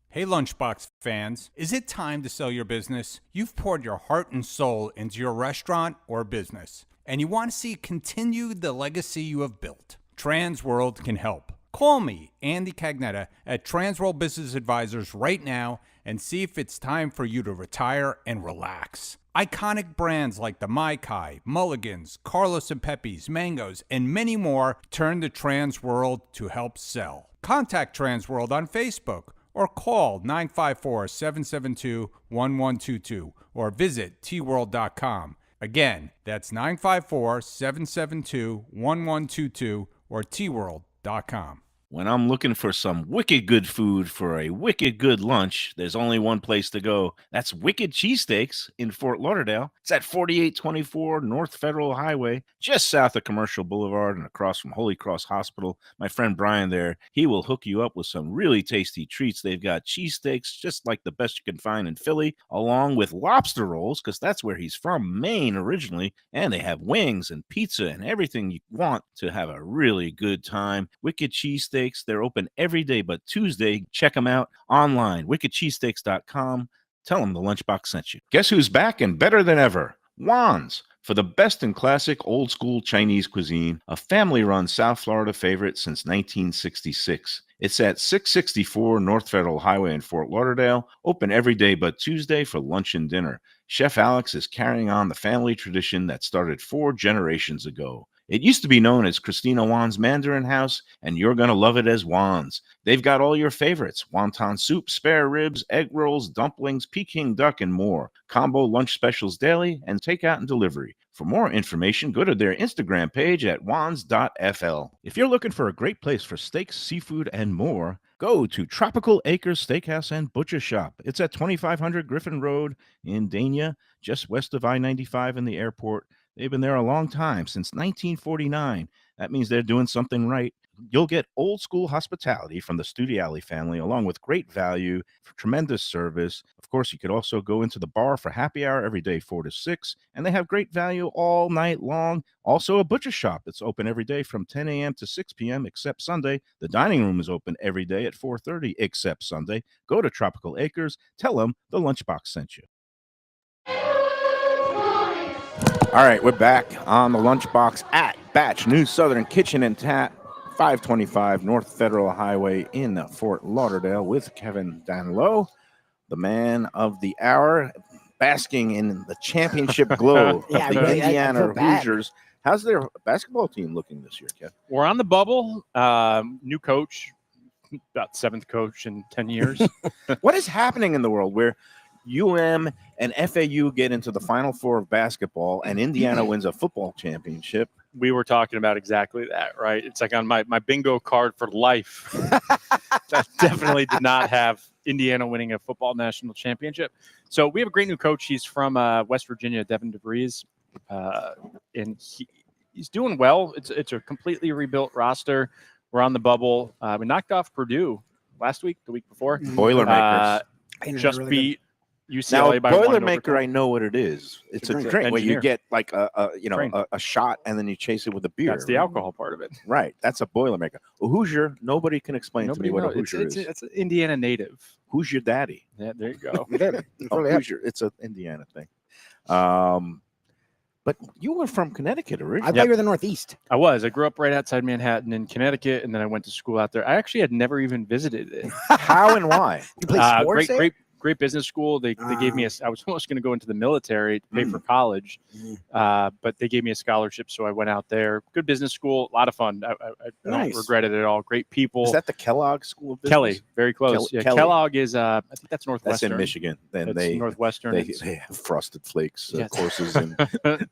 Hey Lunchbox fans, is it time to sell your business? You've poured your heart and soul into your restaurant or business, and you want to see continue the legacy you have built. Transworld can help. Call me, Andy Cagnetta, at Transworld Business Advisors right now and see if it's time for you to retire and relax. Iconic brands like the Mai Kai, Mulligans, Carlos and Pepe's, Mangoes, and many more turn to Transworld to help sell. Contact Transworld on Facebook or call 954-772-1122 or visit tworld.com. Again, that's 954-772-1122 or tworld.com. When I'm looking for some wicked good food for a wicked good lunch, there's only one place to go. That's Wicked Cheesesteaks in Fort Lauderdale. It's at 4824 North Federal Highway, just south of Commercial Boulevard and across from Holy Cross Hospital. My friend Brian there, he will hook you up with some really tasty treats. They've got cheesesteaks, just like the best you can find in Philly, along with lobster rolls, because that's where he's from, Maine originally. And they have wings and pizza and everything you want to have a really good time. Wicked Cheesesteaks. They're open every day but Tuesday. Check them out online, wickedcheesesteaks.com. Tell them the Lunchbox sent you. Guess who's back and better than ever? Juan's. For the best in classic old school Chinese cuisine, a family-run South Florida favorite since 1966. It's at 664 North Federal Highway in Fort Lauderdale, open every day but Tuesday for lunch and dinner. Chef Alex is carrying on the family tradition that started 4 generations ago. It used to be known as Christina Juan's Mandarin House, and you're going to love it as Juan's. They've got all your favorites: wonton soup, spare ribs, egg rolls, dumplings, Peking duck, and more. Combo lunch specials daily and takeout and delivery. For more information, go to their Instagram page at wans.fl. If you're looking for a great place for steaks, seafood, and more, go to Tropical Acres Steakhouse and Butcher Shop. It's at 2500 Griffin Road in Dania, just west of I-95 and the airport. They've been there a long time, since 1949. That means they're doing something right. You'll get old school hospitality from the Studiali family, along with great value, for tremendous service. Of course, you could also go into the bar for happy hour every day, 4 to 6, and they have great value all night long. Also, a butcher shop that's open every day from 10 a.m. to 6 p.m. except Sunday. The dining room is open every day at 4:30 except Sunday. Go to Tropical Acres. Tell them the Lunchbox sent you. All right, we're back on the Lunchbox at Batch New Southern Kitchen and Tap. 525 North Federal Highway in Fort Lauderdale with Kevin Danlow, the man of the hour, basking in the championship glow Yeah, of the I really- I Indiana feel bad. Hoosiers. How's their basketball team looking this year, Kev? We're on the bubble. New coach, about 7th coach in 10 years. What is happening in the world where UM and FAU get into the Final Four of basketball and Indiana wins a football championship? We were talking about exactly that, right? It's like on my bingo card for life. That definitely did not have Indiana winning a football national championship. So we have a great new coach. He's from West Virginia, Devin DeVries, and he's doing well. It's a completely rebuilt roster. We're on the bubble. We knocked off Purdue last week, the week before. Boilermakers. Just Really beat Now, UCLA by 1 Boilermaker, overtime. I know what it is. It's a drink. drink where you Engineer. get like Drink. a shot and then you chase it with a beer. That's the alcohol part of it. Right. That's a Boilermaker. A Hoosier, nobody can explain to me what a knows. Hoosier It's is. an Indiana native. Who's your daddy? Yeah, there you go. Oh, Hoosier. It's an Indiana thing. But you were from Connecticut I originally. thought you were the Northeast. I was. I grew up right outside Manhattan in Connecticut, and then I went to school out there. I actually had never even visited it. How and why? You play sports there? Great business school. They gave me I was almost going to go into the military to pay for college, but they gave me a scholarship, so I went out there. Good business school, a lot of fun. I Nice. don't regret it at all. Great people. Is that the Kellogg School of Business? Kelly? Very close. Kelly. Kellogg is. I think that's That's Northwestern. in Michigan. Then That's they Northwestern. they have Frosted Flakes Yes. courses and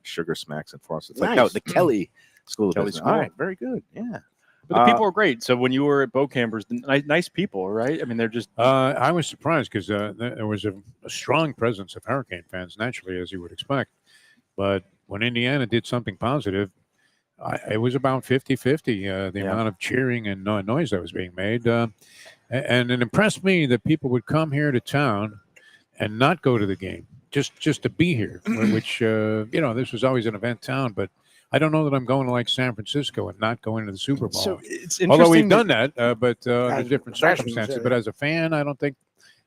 Sugar Smacks and Frosted Flakes. Nice. No, the Kelly School of Kelly Business. School. All right, very good. Yeah. But the people were great. So when you were at Bocampers, nice people, right? I mean, they're just I was surprised because there was a strong presence of Hurricane fans, naturally, as you would expect. But when Indiana did something positive, it was about 50-50, the amount of cheering and noise that was being made. And it impressed me that people would come here to town and not go to the game, just to be here, which, this was always an event town, but I don't know that I'm going to like San Francisco and not going to the Super Bowl. so it's interesting. Although we've done that, but under As different professionals, circumstances. yeah. But as a fan, I don't think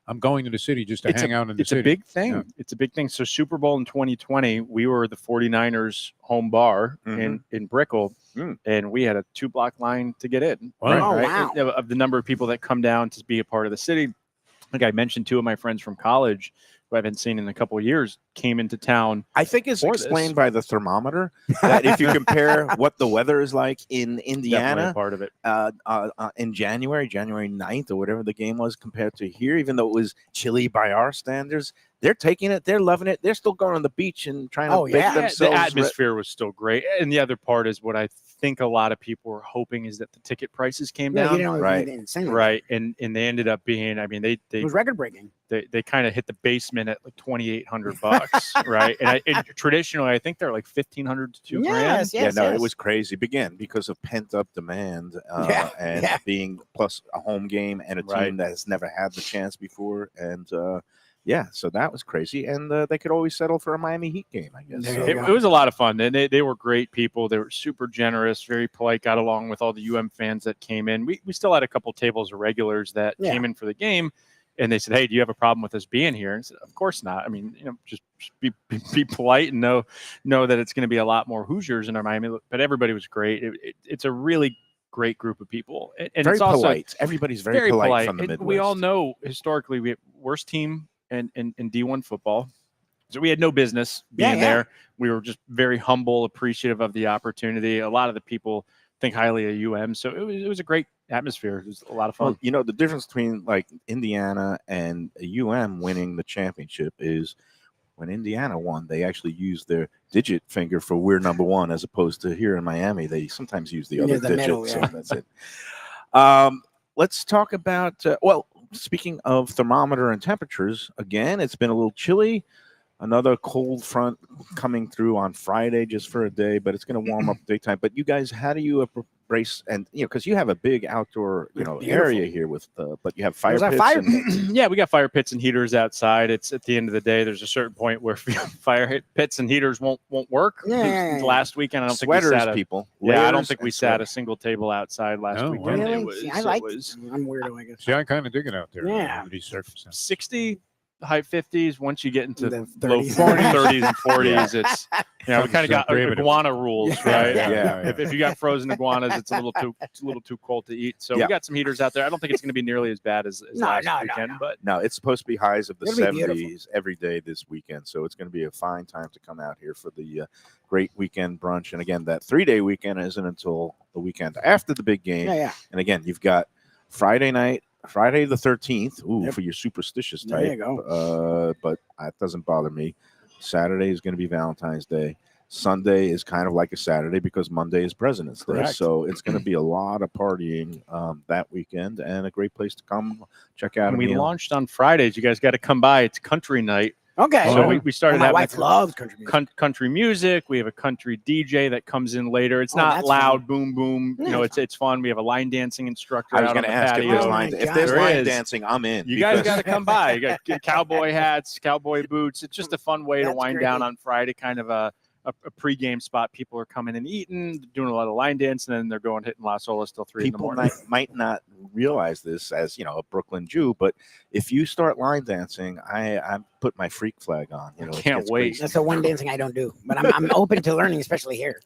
I'm going to the city just to hang out in the It's city. a big thing. Yeah. It's a big thing. So Super Bowl in 2020, we were the 49ers home bar in Brickell, and we had a 2-block line to get in. Wow. Oh, wow. Of the number of people that come down to be a part of the city. Like I mentioned, 2 of my friends from college who I haven't seen in a couple of years came into town. I think it's for explained this. by the thermometer. That if you compare what the weather is like in Definitely Indiana a part of it. in January 9th, or whatever the game was, compared to here, even though it was chilly by our standards, they're taking it. They're loving it. They're still going on the beach and trying to make yeah. The themselves. atmosphere was still great. And the other part is what I think a lot of people were hoping is that the ticket prices came Yeah, down. you know, Right. insane. Right. And they ended up being, I mean, It was record breaking. they kind of hit the basement at like $2,800, right? And traditionally, I think they're like $1,500 to $2,000. Yes, yes, yeah, no, yes. it was crazy. Again, because of pent up demand and being plus a home game and a team Right. that has never had the chance before. And so that was crazy. And they could always settle for a Miami Heat game, I guess. There So, you It, go. it was a lot of fun. And they were great people. They were super generous, very polite, got along with all the UM fans that came in. We still had a couple tables of regulars that Yeah. came in for the game. And they said, "Hey, do you have a problem with us being here?" And I said, "Of course not. I mean, just be polite and know that it's going to be a lot more Hoosiers in our Miami." But everybody was great. It's a really great group of people, and very it's also polite. Everybody's very polite from the And Midwest. we all know historically we have worst team in D1 football, so we had no business being there. We were just very humble, appreciative of the opportunity. A lot of the people think highly of UM, so it was a great atmosphere. It was a lot of fun. Well, the difference between like Indiana and UM winning the championship is when Indiana won, they actually used their digit finger for we're number one, as opposed to here in Miami, they sometimes use the other the digit. middle, So yeah. that's it. Let's talk about, speaking of thermometer and temperatures, again, it's been a little chilly. Another cold front coming through on Friday just for a day, but it's going to warm up daytime. But you guys, how do you embrace, and because you have a big outdoor area here with but you have fire There's pits. a fire and- pit. Yeah, we got fire pits and heaters outside. It's at the end of the day, there's a certain point where fire pits and heaters won't work. Yeah. Last weekend, I don't sweaters, think we sat people. I don't Layers think we and sat a sweaters. single table outside last Oh, weekend. wow. It Really? was, See, I like. it was I'm weirdo, I guess. See, I kind of dig it out there Yeah. under these circumstances. 60 high 50s. Once you get into The low 30s. 30s and 40s, it's we kind of got prohibitive. iguana rules, right? Yeah. If you got frozen iguanas, it's a little too cold to eat. So Yeah. we got some heaters out there. I don't think it's going to be nearly as bad as last weekend, but No, it's supposed to be highs of the It'll be 70s every day this weekend. So it's going to be a fine time to come out here for the great weekend brunch. And again, that 3-day weekend isn't until the weekend after the big game. Yeah. And again, you've got Friday night, Friday the 13th. Ooh, Yep. for your superstitious There type. you go. But that doesn't bother me. Saturday is going to be Valentine's Day. Sunday is kind of like a Saturday because Monday is President's Day. Correct. So it's going to be a lot of partying that weekend and a great place to come check out. and a we meal. launched on Fridays. You guys got to come by. It's country night. Okay. So we started my having wife loves country music. country music. We have a country DJ that comes in later. It's Oh, not that's loud, fun. boom, boom. Yeah, You know, it's fun. We have a line dancing instructor. I was out going on to the ask if patio. there's Oh line, my if God. there's There line is. dancing, I'm in. You guys because- got to come by. You got cowboy hats, cowboy boots. It's just a fun way to That's wind great. down on Friday, kind of a pregame spot. People are coming and eating, doing a lot of line dancing, and then they're going hitting Las Olas till 3 in the People morning. might not realize this as a Brooklyn Jew, but if you start line dancing, I put my freak flag on. It Can't gets wait. crazy. That's the one dancing I don't do, but I'm open to learning, especially here.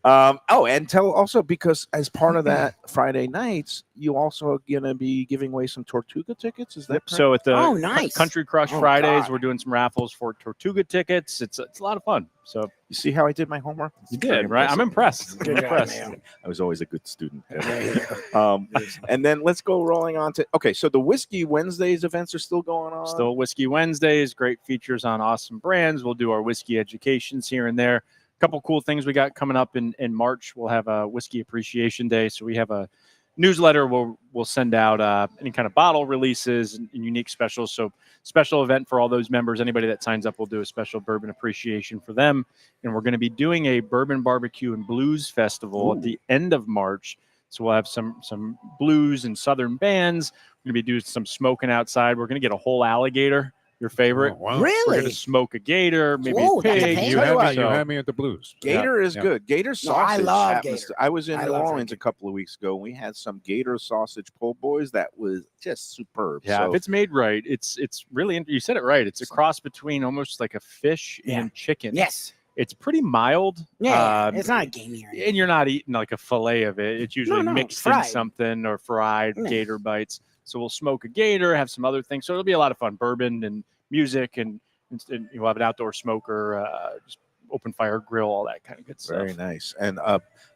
And tell also because as part of that Friday nights, you also going to be giving away some Tortuga tickets. Is that correct? So at the Oh, nice. Country Crush Oh, Fridays, God. we're doing some raffles for Tortuga tickets. It's a lot of fun. So You see how I did my homework? you It's very did, right? I'm impressed. I'm Good job, impressed. man. I was always a good student. There you go. And then let's go rolling on to so the Whiskey Wednesdays events are still going on. Still Whiskey Wednesdays, great features on awesome brands. We'll do our whiskey educations here and there. A couple cool things we got coming up in March. We'll have a Whiskey Appreciation Day. So we have a newsletter where we'll send out any kind of bottle releases and unique specials. So special event for all those members. Anybody that signs up, we'll do a special bourbon appreciation for them. And we're going to be doing a bourbon barbecue and blues festival at the end of March. So we'll have some blues and southern bands. We're going to be doing some smoking outside. We're going to get a whole alligator, your favorite. Oh, wow. We're Really? going to smoke a gator, maybe Whoa, a that's a pig. pain. You Tell you had, what, me, you had me at the Blues. Gator is Yeah. good. Gator No, I sausage. love happens gator. to- I was in I New love Orleans gator. a couple of weeks ago. And we had some gator sausage po' boys that was just superb. Yeah, So if it's made right, it's really. You said it right. It's a cross between almost like a fish Yeah. and chicken. Yes. It's pretty mild. Yeah. Um, It's not gamey or anything. and you're not eating like a fillet of it. It's usually no, mixed fried. in something or fried Yeah. gator bites. So we'll smoke a gator, have some other things. So it'll be a lot of fun. Bourbon and music, and you'll have an outdoor smoker, just open fire grill, all that kind of good stuff. very nice. And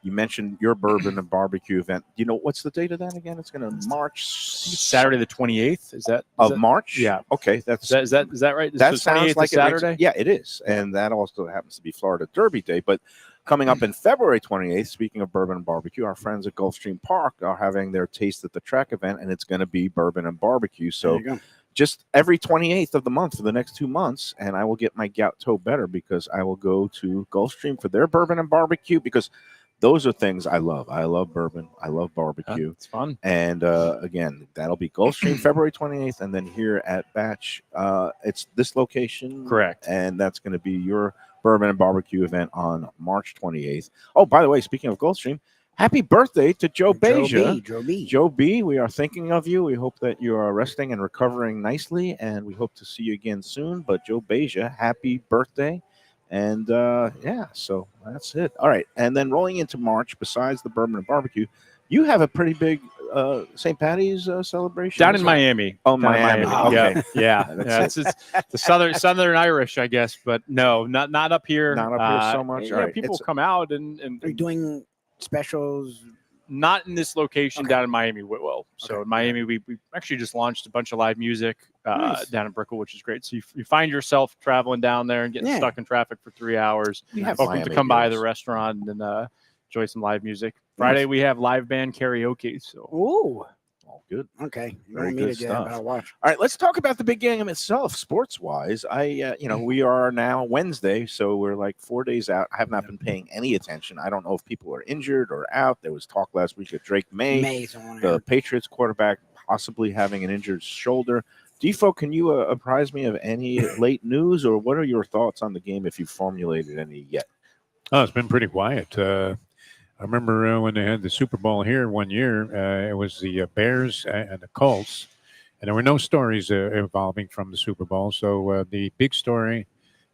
you mentioned your bourbon and barbecue event. You know what's the date of that again? It's going to March It's Saturday the 28th. Is that March. Yeah. Okay, that's is that right? that So sounds 28th like is Saturday. Yeah, it is, and that also happens to be Florida Derby Day. But coming up in February 28th, speaking of bourbon and barbecue, our friends at Gulfstream Park are having their Taste at the Track event, and it's going to be bourbon and barbecue. So There you go. just every 28th of the month for the next 2 months, and I will get my gout toe better because I will go to Gulfstream for their bourbon and barbecue because those are things I love. I love bourbon. I love barbecue. It's fun. And again, that'll be Gulfstream February 28th. And then here at Batch, it's this location. Correct. And that's going to be your bourbon and barbecue event on March 28th. Oh, by the way, speaking of Gulfstream, happy birthday to Joe Beja. Joe B. Joe B, we are thinking of you. We hope that you are resting and recovering nicely, and we hope to see you again soon. But Joe Beja, happy birthday. And so that's it. All right. And then rolling into March, besides the bourbon and barbecue, you have a pretty big St. Patty's celebration Down as in well? Miami. Oh, Down in Miami. Okay. Yeah. That's It's the southern Irish, I guess, but no, not up here. Not up here so much. Yeah, All right. people It's- come out and Are you doing specials? not in this location Okay. down in Miami, Whitwell. So Okay. in Miami, we actually just launched a bunch of live music Nice. down in Brickell, which is great. So you find yourself traveling down there and getting Yeah. stuck in traffic for 3 hours. We have Welcome to Miami come by the girls. restaurant and enjoy some live music. Friday we have live band karaoke. So Ooh. Oh, good. Okay. You Very want me good to do that, but stuff. I'll watch. All right, let's talk about the big game itself, sports-wise. We are now Wednesday, so we're like 4 days out. I have not been paying any attention. I don't know if people are injured or out. There was talk last week of Drake May, Amazing. the Patriots quarterback, possibly having an injured shoulder. Defo, can you apprise me of any late news, or what are your thoughts on the game if you've formulated any yet? Oh, it's been pretty quiet. I remember when they had the Super Bowl here one year, it was the Bears and the Colts, and there were no stories evolving from the Super Bowl. So the big story,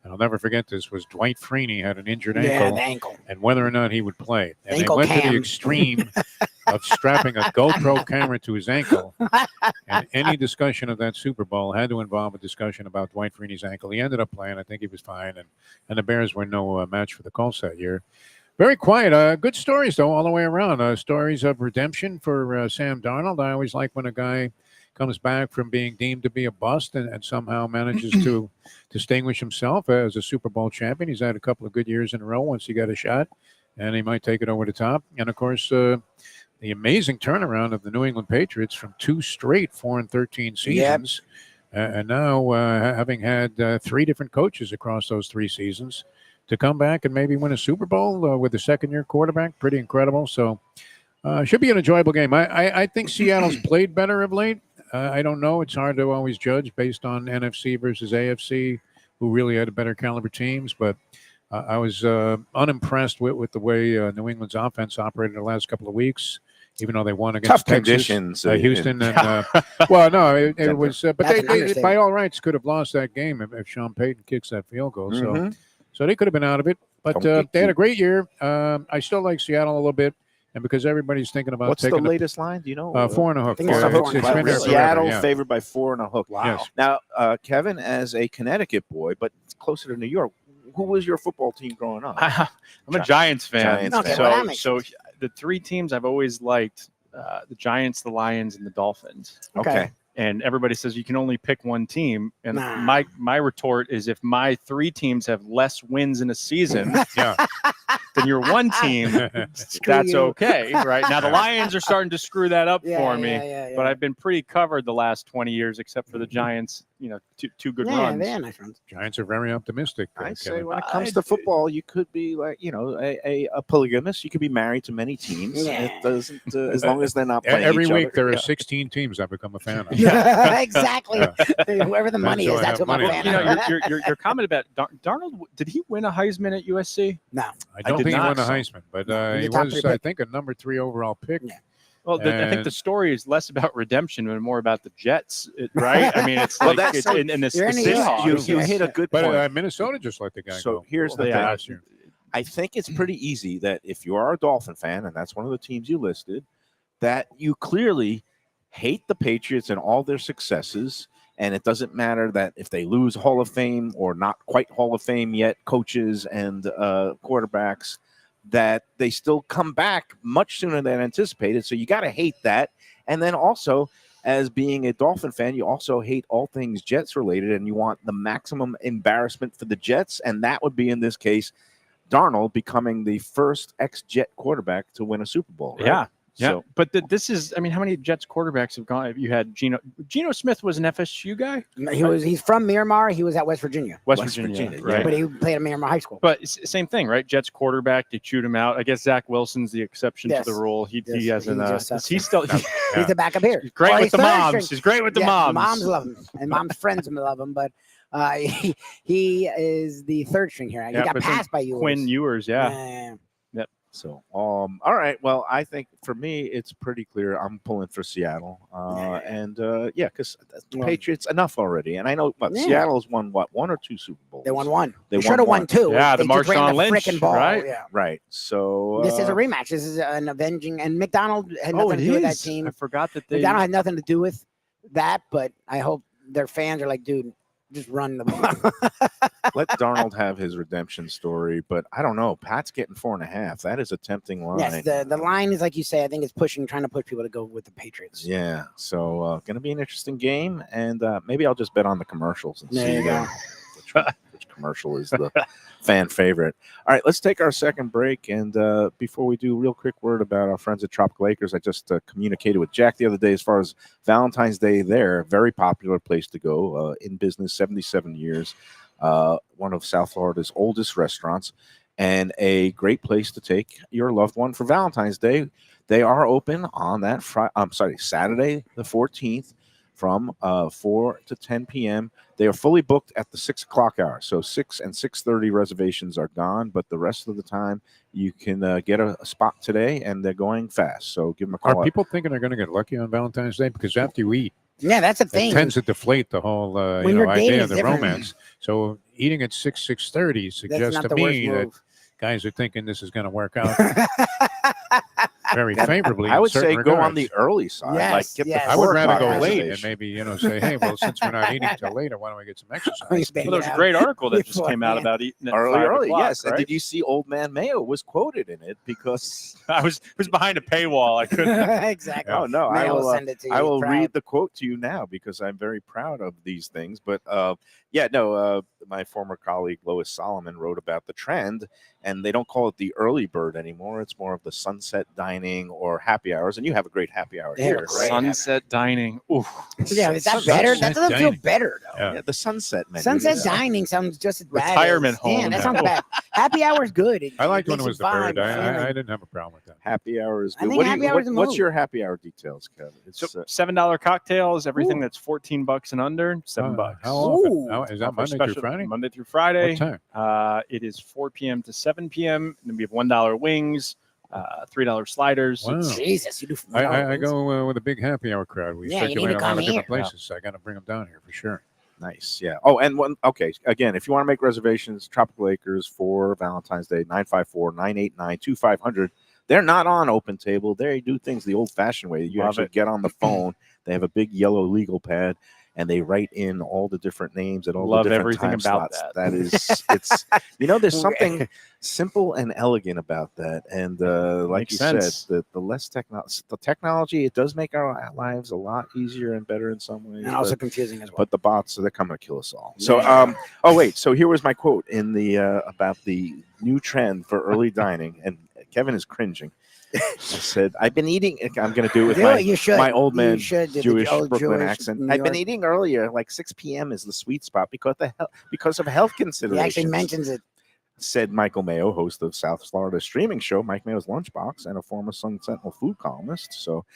and I'll never forget this, was Dwight Freeney had an injured ankle, the ankle. and whether or not he would play. And Ankle they went to cam. the extreme of strapping a GoPro camera to his ankle. And any discussion of that Super Bowl had to involve a discussion about Dwight Freeney's ankle. He ended up playing. I think he was fine. And the Bears were no match for the Colts that year. Very quiet. Good stories, though, all the way around. Stories of redemption for Sam Darnold. I always like when a guy comes back from being deemed to be a bust and somehow manages to distinguish himself as a Super Bowl champion. He's had a couple of good years in a row once he got a shot, and he might take it over the top. And, of course, the amazing turnaround of the New England Patriots from 2 straight 4-13 seasons, and now having had 3 different coaches across those 3 seasons, to come back and maybe win a Super Bowl with a second-year quarterback, pretty incredible. So should be an enjoyable game. I think Seattle's played better of late. I don't know. It's hard to always judge based on NFC versus AFC, who really had better caliber teams. But I was unimpressed with the way New England's offense operated the last couple of weeks, even though they won against Tough Texas, conditions. Houston. And, well, no, it was. But That's an they, by understatement. all rights, could have lost that game if Sean Payton kicks that field goal. Mhm. So they could have been out of it. But Don't get they had a cute. great year. I still like Seattle a little bit. And because everybody's thinking about What's the taking latest line? Do you know? 4.5. think it's It's 4.5. been there forever, Seattle yeah. favored by 4.5. Wow. Yes. Now, Kevin, as a Connecticut boy, but closer to New York, who was your football team growing up? I'm a Giants fan. Giants Okay, fan. well, that makes So the 3 teams I've always liked, the Giants, the Lions, and the Dolphins. Okay. And everybody says you can only pick one team. And Nah. my retort is, if my 3 teams have less wins in a season Yeah. than your one team, that's you. okay. Right now, the Lions are starting to screw that up for me. Yeah. But I've been pretty covered the last 20 years, except for the Giants. Two good runs. They're nice runs. Giants are very optimistic. I say Kevin. when it comes to football, you could be like, a polygamist. You could be married to many teams. Yeah. It doesn't, as long as they're not playing Every each week other. there are Yeah. 16 teams I've become a fan of. Exactly. Whoever the money so is, I that's have what my money. fan is. Your comment about Darnold, did he win a Heisman at USC? No. I don't did think he not, won a so- Heisman, but He's he a top was, 3 I pick. think, a number 3 overall pick. Yeah. Well, I think the And- story is less about redemption and more about the Jets, right? I mean, it's Well, like that's- it's in the You're in New York. Seahawks. You hit a good But point. Minnesota just let the guy So go. here's the Well, thing. last year. I think it's pretty easy that if you are a Dolphin fan, and that's one of the teams you listed, that you clearly hate the Patriots and all their successes. And it doesn't matter that if they lose Hall of Fame or not quite Hall of Fame yet, coaches and quarterbacks, that they still come back much sooner than anticipated. So you got to hate that. And then also, as being a Dolphin fan, you also hate all things Jets related, and you want the maximum embarrassment for the Jets. And that would be, in this case, Darnold becoming the first ex-Jet quarterback to win a Super Bowl. Right? Yeah. Yeah, So, but this is, I mean, how many Jets quarterbacks have gone? You had Geno Smith was an FSU guy, He's from Miramar. He was at West Virginia. West West Virginia, Virginia, right? But he played at Miramar High School. But same thing, right? Jets quarterback, they chewed him out. I guess Zach Wilson's the exception Yes. to the rule. He Yes, hasn't. he just sucks. He's still He's the backup here. he's great Well, with he's the third moms. string. He's great with the Yeah, moms. Moms love him, and mom's friends love him. But he is the third string here. He Yeah, got but then passed by you. Quinn Ewers, yeah. so all right. Well, I think for me, it's pretty clear. I'm pulling for Seattle. And because the Well- Patriots, enough already. And I know Yeah. Seattle's won, 1 or 2 Super Bowls? They won 1. They They should have won won 2. Yeah, They the just ran Marshawn the Lynch, frickin' ball. right? Yeah. Right. So This is a rematch. This is an avenging, and McDonald had Oh, nothing it to do with that is. team. I forgot that they. McDonald had nothing to do with that, but I hope their fans are like, dude, just run the ball. let Darnold have his redemption story. But I don't know. Pat's getting 4.5. That is a tempting line. Yes, the line is like you say. I think it's trying to push people to go with the Patriots. Yeah. So going to be an interesting game. And maybe I'll just bet on the commercials and There see you go. which commercial is the fan favorite. All right, let's take our second break. And before we do, real quick word about our friends at Tropical Acres. I just communicated with Jack the other day as far as Valentine's Day there. Very popular place to go, in business, 77 years. One of South Florida's oldest restaurants, and a great place to take your loved one for Valentine's Day. They are open on that Saturday the 14th from 4 to 10 p.m. They are fully booked at the 6 o'clock hour. So 6 and 6:30 reservations are gone, but the rest of the time you can get a spot today, and they're going fast. So give them a call. Are people thinking they're going to get lucky on Valentine's Day? Because after you eat, Yeah, that's a it thing. tends to deflate the whole When you're dating, idea it's of the different. romance. So eating at 6:30 That's suggests not to the worst me that move. guys are thinking this is going to work out very favorably. I in would certain say go on regards. the early side. Yes, Like get yes. the I would 4 rather o'clock go late and reservation. maybe say, hey, well, since we're not eating till later, why don't we get some exercise? Bang Well, there was it a out. great article that just came out Beforehand. about eating at Early, 5 o'clock, yes. And right? did you see Old Man Mayo was quoted in it because? I was behind a paywall. I couldn't. Exactly. Oh no, I Mail will. send it to you. I will Proud. read the quote to you now because I'm very proud of these things. But my former colleague Lois Solomon wrote about the trend, and they don't call it the early bird anymore. It's more of the sunset dining or happy hours. And you have a great happy hour They have here, a right? Sunset dining. Ooh. Yeah, is that Sunset better? That doesn't feel dining. better though. Yeah. Yeah, the sunset menu. Sunset yeah. dining sounds just as bad. Retirement as, Yeah, home. that sounds bad. Happy hour is good. I liked when makes it was you the bird. vibe, feeling. I didn't have a problem with that. Happy hour is I good. think What do happy you, hour is the what's move. your happy hour details, Kevin? It's So $7 cocktails, everything Ooh. that's $14 and under, $7. How often? Ooh. Is that Offer Monday through special- Friday? Monday through Friday. What time? It is 4 p.m. to 7 p.m. And then we have $1 wings, $3 sliders. Wow. Jesus, you do. I go with a big happy hour crowd. We Yeah, you need circulate to a lot come of different here. places. So I got to bring them down here for sure. nice. Yeah. Oh, and one. Okay. Again, if you want to make reservations, Tropical Acres for Valentine's Day, 954-989-2500. They're not on Open Table. They do things the old-fashioned way. You Love actually it. get on the phone. They have a big yellow legal pad, and they write in all the different names and all Love the different everything time about slots. that. That is, it's there's something simple and elegant about that. And like Makes you sense. said, the technology, it does make our lives a lot easier and better in some ways. And also but- confusing as well. but the bots, they're coming to kill us all. So, oh wait, so here was my quote in the about the new trend for early dining, and Kevin is cringing. I said, "I've been eating." I'm going to do it with Do it, you should. my old man You should do the Jewish old Brooklyn Jewish accent. New I've been York- eating earlier, like 6 p.m. is the sweet spot because of health He considerations. actually mentions it. Said Michael Mayo, host of South Florida streaming show Mike Mayo's Lunchbox and a former Sun Sentinel food columnist. So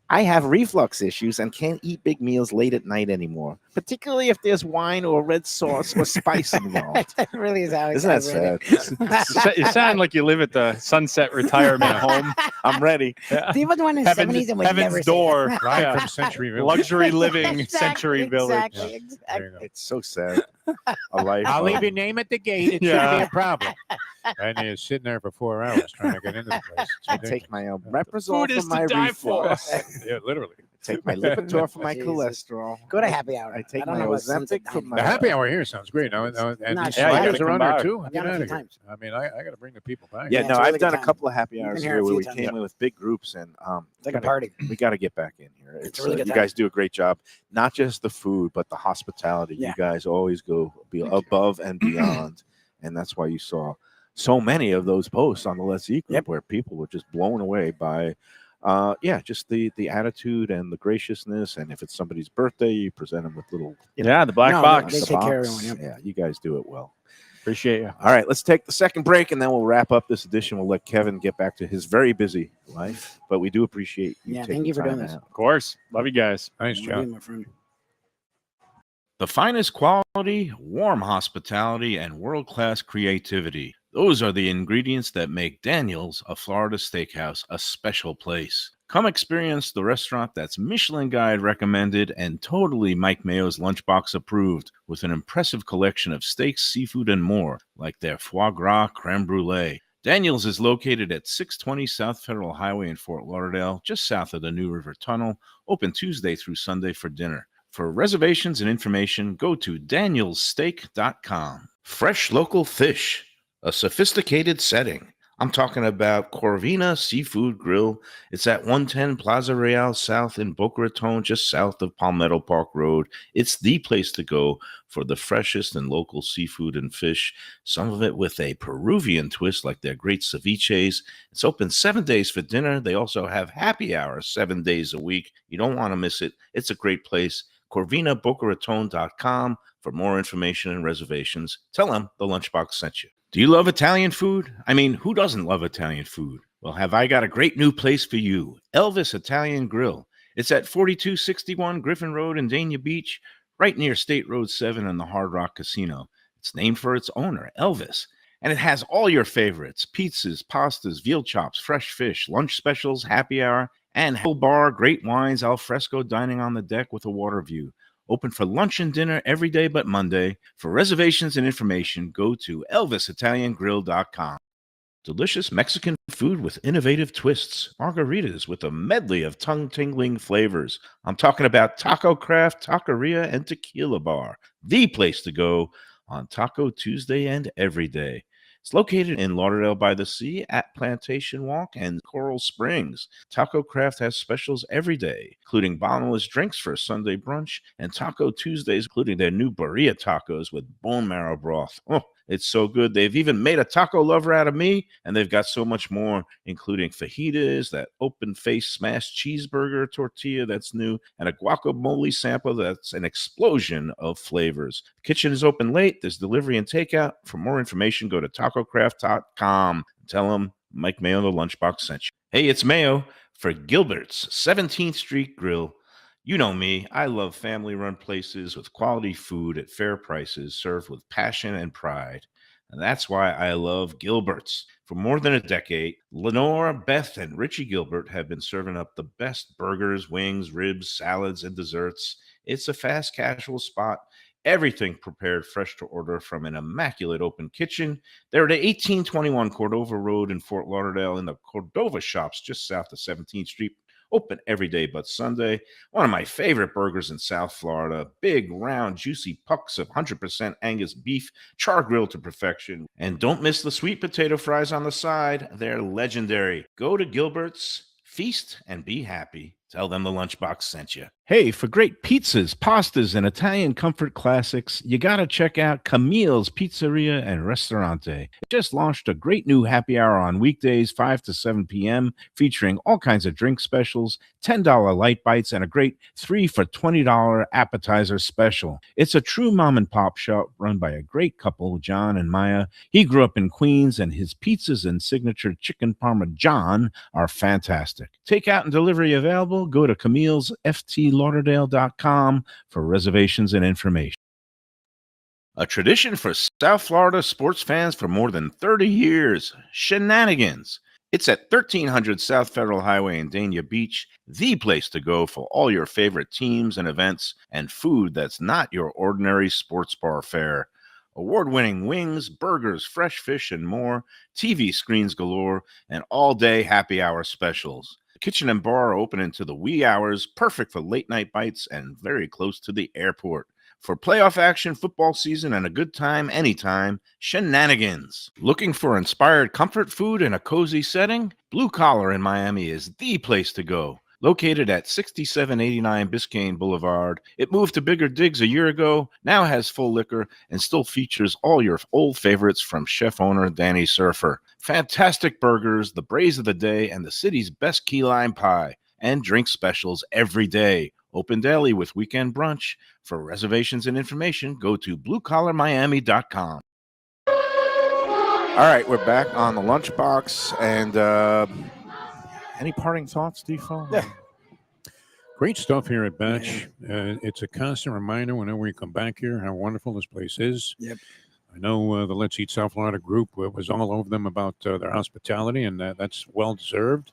I have reflux issues and can't eat big meals late at night anymore, particularly if there's wine or red sauce or spice involved. That really is how it Isn't that sounds, really. sad? You sound like you live at the Sunset Retirement Home. I'm ready. He was one in the 70s and would never Heaven's say Door. that. Live Yeah. from Century Village. Luxury living Exactly, Century Village. Exactly, There exactly. you go. It's so sad. A life. I'll of- leave your name at the gate. It shouldn't be a problem. And you're sitting there for 4 hours trying to get into the place. It's I ridiculous. take my Omeprazole Food for is to my die for. reflux. Yeah, literally. Take my Lipitor for my Jesus. cholesterol. Go to happy hour. I take don't my know what Sunset Ozempic for dining my- The happy hour here sounds great. Now, and Not these sure. Yeah, you sliders gotta are come on there by. too. I've Get done it a out few of here. times. I mean, I got to bring the people back. Yeah, Yeah, no, it's a I've really done good a time. couple of happy You've hours been here here a where few we times, came yeah. in with big groups, and It's like a party. we got to get back in here. It's a really good you time. guys do a great job. Not just the food, but the hospitality. Yeah. You guys always go above and beyond, and that's why you saw so many of those posts on the Let's Eat group Yep. where people were just blown away by, just the attitude and the graciousness. And if it's somebody's birthday, you present them with little Yeah, the black No, box. they the take care of box. everyone, Yeah, you guys do it well. Appreciate you. All right, let's take the second break, and then we'll wrap up this edition. We'll let Kevin get back to his very busy life, but we do appreciate you Yeah, taking thank you for doing time this. out. Of course. Love you guys. Nice What job. are you, my friend? The finest quality, warm hospitality, and world-class creativity. Those are the ingredients that make Daniel's, a Florida steakhouse, a special place. Come experience the restaurant that's Michelin Guide recommended and totally Mike Mayo's Lunchbox approved, with an impressive collection of steaks, seafood, and more, like their foie gras creme brulee. Daniel's is located at 620 South Federal Highway in Fort Lauderdale, just south of the New River Tunnel, open Tuesday through Sunday for dinner. For reservations and information, go to danielssteak.com. Fresh local fish, a sophisticated setting. I'm talking about Corvina Seafood Grill. It's at 110 Plaza Real South in Boca Raton, just south of Palmetto Park Road. It's the place to go for the freshest and local seafood and fish, some of it with a Peruvian twist like their great ceviches. It's open 7 days for dinner. They also have happy hours 7 days a week. You don't want to miss it. It's a great place. CorvinaBocaRaton.com for more information and reservations. Tell them the Lunchbox sent you. Do you love Italian food? I mean, who doesn't love Italian food? Well, have I got a great new place for you, Elvis Italian Grill. It's at 4261 Griffin Road in Dania Beach, right near State Road 7 and the Hard Rock Casino. It's named for its owner, Elvis. And it has all your favorites: pizzas, pastas, veal chops, fresh fish, lunch specials, happy hour, And Hill Bar, great wines, al fresco dining on the deck with a water view. Open for lunch and dinner every day but Monday. For reservations and information, go to elvisitaliangrill.com. Delicious Mexican food with innovative twists. Margaritas with a medley of tongue-tingling flavors. I'm talking about Taco Craft, Taqueria, and Tequila Bar. The place to go on Taco Tuesday and every day. It's located in Lauderdale by the Sea at Plantation Walk and Coral Springs. Taco Craft has specials every day, including bottomless drinks for Sunday brunch and Taco Tuesdays, including their new birria tacos with bone marrow broth. Oh, it's so good. They've even made a taco lover out of me, and they've got so much more, including fajitas, that open-faced smashed cheeseburger tortilla that's new, and a guacamole sample that's an explosion of flavors. The kitchen is open late. There's delivery and takeout. For more information, go to tacocraft.com. Tell them Mike Mayo, the Lunchbox, sent you. Hey, it's Mayo for Gilbert's 17th Street Grill. You know me, I love family-run places with quality food at fair prices served with passion and pride. And that's why I love Gilbert's. For more than a decade, Lenore, Beth, and Richie Gilbert have been serving up the best burgers, wings, ribs, salads, and desserts. It's a fast casual spot. Everything prepared fresh to order from an immaculate open kitchen. They're at 1821 Cordova Road in Fort Lauderdale in the Cordova Shops just south of 17th Street. Open every day but Sunday. One of my favorite burgers in South Florida. Big, round, juicy pucks of 100% Angus beef, char grilled to perfection. And don't miss the sweet potato fries on the side. They're legendary. Go to Gilbert's, feast, and be happy. Tell them the Lunchbox sent you. Hey, for great pizzas, pastas, and Italian comfort classics, you got to check out Camille's Pizzeria and Restaurante. It just launched a great new happy hour on weekdays, 5 to 7 p.m., featuring all kinds of drink specials, $10 light bites, and a great 3 for $20 appetizer special. It's a true mom-and-pop shop run by a great couple, John and Maya. He grew up in Queens, and his pizzas and signature chicken parmesan are fantastic. Takeout and delivery available. Go to Camille's ftlauderdale.com for reservations and information. A tradition for South Florida sports fans for more than 30 years, Shenanigans. It's at 1300 South Federal Highway in Dania Beach, the place to go for all your favorite teams and events and food that's not your ordinary sports bar fare. Award-winning wings, burgers, fresh fish, and more, TV screens galore, and all-day happy hour specials. Kitchen and bar are open into the wee hours, perfect for late-night bites and very close to the airport. For playoff action, football season, and a good time anytime, Shenanigans. Looking for inspired comfort food in a cozy setting? Blue Collar in Miami is the place to go. Located at 6789 Biscayne Boulevard, it moved to bigger digs a year ago, now has full liquor, and still features all your old favorites from chef-owner Danny Serfer. Fantastic burgers, the braise of the day, and the city's best key lime pie. And drink specials every day. Open daily with weekend brunch. For reservations and information, go to bluecollarmiami.com. All right, we're back on the Lunchbox, and any parting thoughts, Defoe? Yeah. Great stuff here at Batch. It's a constant reminder whenever we come back here how wonderful this place is. Yep. I know the Let's Eat South Florida group was all over them about their hospitality, and that's well deserved.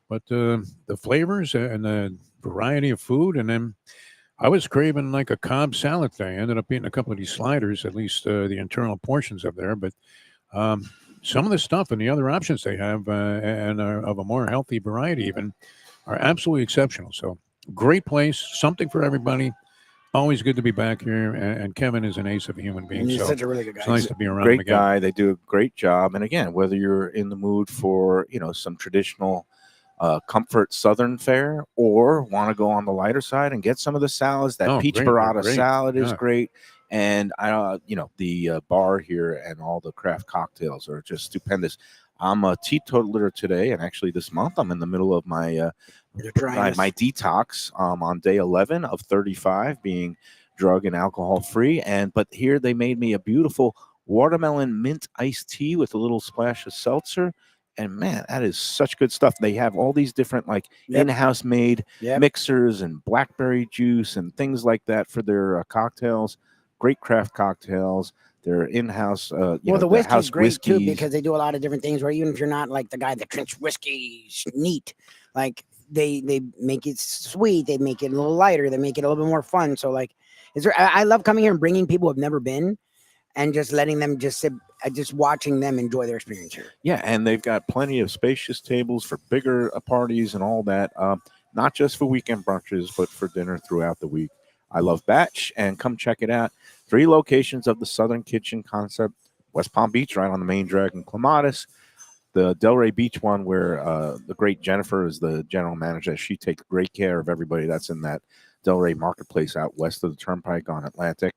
But the flavors and the variety of food, and then I was craving like a Cobb salad thing. I ended up eating a couple of these sliders, at least the internal portions of there. But some of the stuff and the other options they have, and of a more healthy variety even, are absolutely exceptional. So great place, something for everybody. Always good to be back here, and Kevin is an ace of a human being. He's so such a really good guy. it's nice to be around him Great again. guy. They do a great job. And again, whether you're in the mood for, some traditional comfort Southern fare, or want to go on the lighter side and get some of the salads, that peach Great, burrata great. salad is Yeah. great. And the bar here and all the craft cocktails are just stupendous. I'm a teetotaler today, and actually this month I'm in the middle of my my detox on day 11 of 35, being drug and alcohol free. But here they made me a beautiful watermelon mint iced tea with a little splash of seltzer. And man, that is such good stuff. They have all these different in-house made mixers and blackberry juice and things like that for their cocktails. Great craft cocktails. Their in-house, the the whiskey's house great too, whiskeys. because they do a lot of different things where even if you're not like the guy that drinks whiskey neat, like they make it sweet, they make it a little lighter, they make it a little bit more fun. So like, I love coming here and bringing people who have never been, and just letting them just sit, just watching them enjoy their experience here. Yeah, and they've got plenty of spacious tables for bigger parties and all that. Not just for weekend brunches, but for dinner throughout the week. I love Batch, and come check it out. 3 locations of the Southern Kitchen concept: West Palm Beach, right on the main drag in Clematis; the Delray Beach one, where the great Jennifer is the general manager. She takes great care of everybody that's in that Delray marketplace out west of the Turnpike on Atlantic.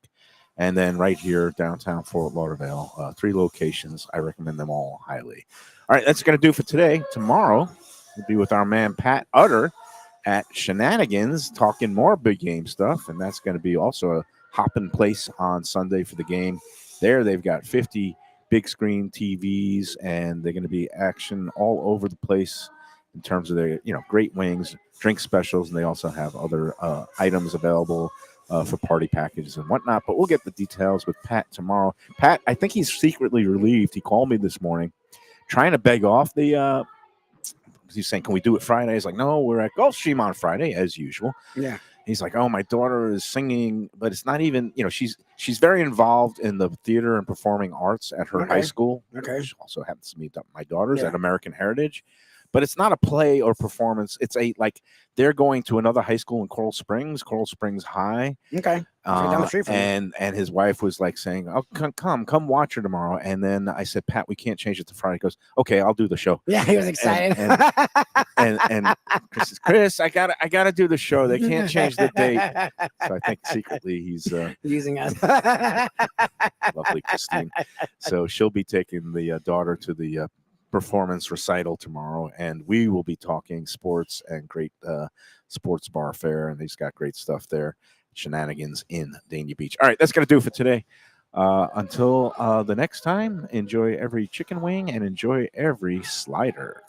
And then right here, downtown Fort Lauderdale, 3 locations. I recommend them all highly. All right, that's going to do for today. Tomorrow, we'll be with our man Pat Utter at Shenanigans, talking more big game stuff. And that's going to be also a hopping place on Sunday for the game. There, they've got 50 big screen TVs, and they're going to be action all over the place in terms of their, great wings, drink specials, and they also have other items available for party packages and whatnot. But we'll get the details with Pat tomorrow. Pat, I think he's secretly relieved. He called me this morning trying to beg off the he's saying, can we do it Friday? He's like, no, we're at Gulfstream on Friday as usual. Yeah. He's like, oh, my daughter is singing, but it's not even, she's very involved in the theater and performing arts at her high school. Okay. Which also happens to meet up my daughters at American Heritage. But it's not a play or performance. It's they're going to another high school in Coral Springs High. Okay. Down the street from and his wife was like saying, oh, come watch her tomorrow. And then I said, Pat, we can't change it to Friday. He goes, okay, I'll do the show. Yeah, he was excited. And Chris says, Chris, I gotta do the show. They can't change the date. So I think secretly he's using us. Lovely Christine. So she'll be taking the daughter to the performance recital tomorrow, and we will be talking sports and great sports bar fare, and he's got great stuff there. Shenanigans in Dania Beach. All right, that's gonna do it for today. Until the next time, enjoy every chicken wing and enjoy every slider.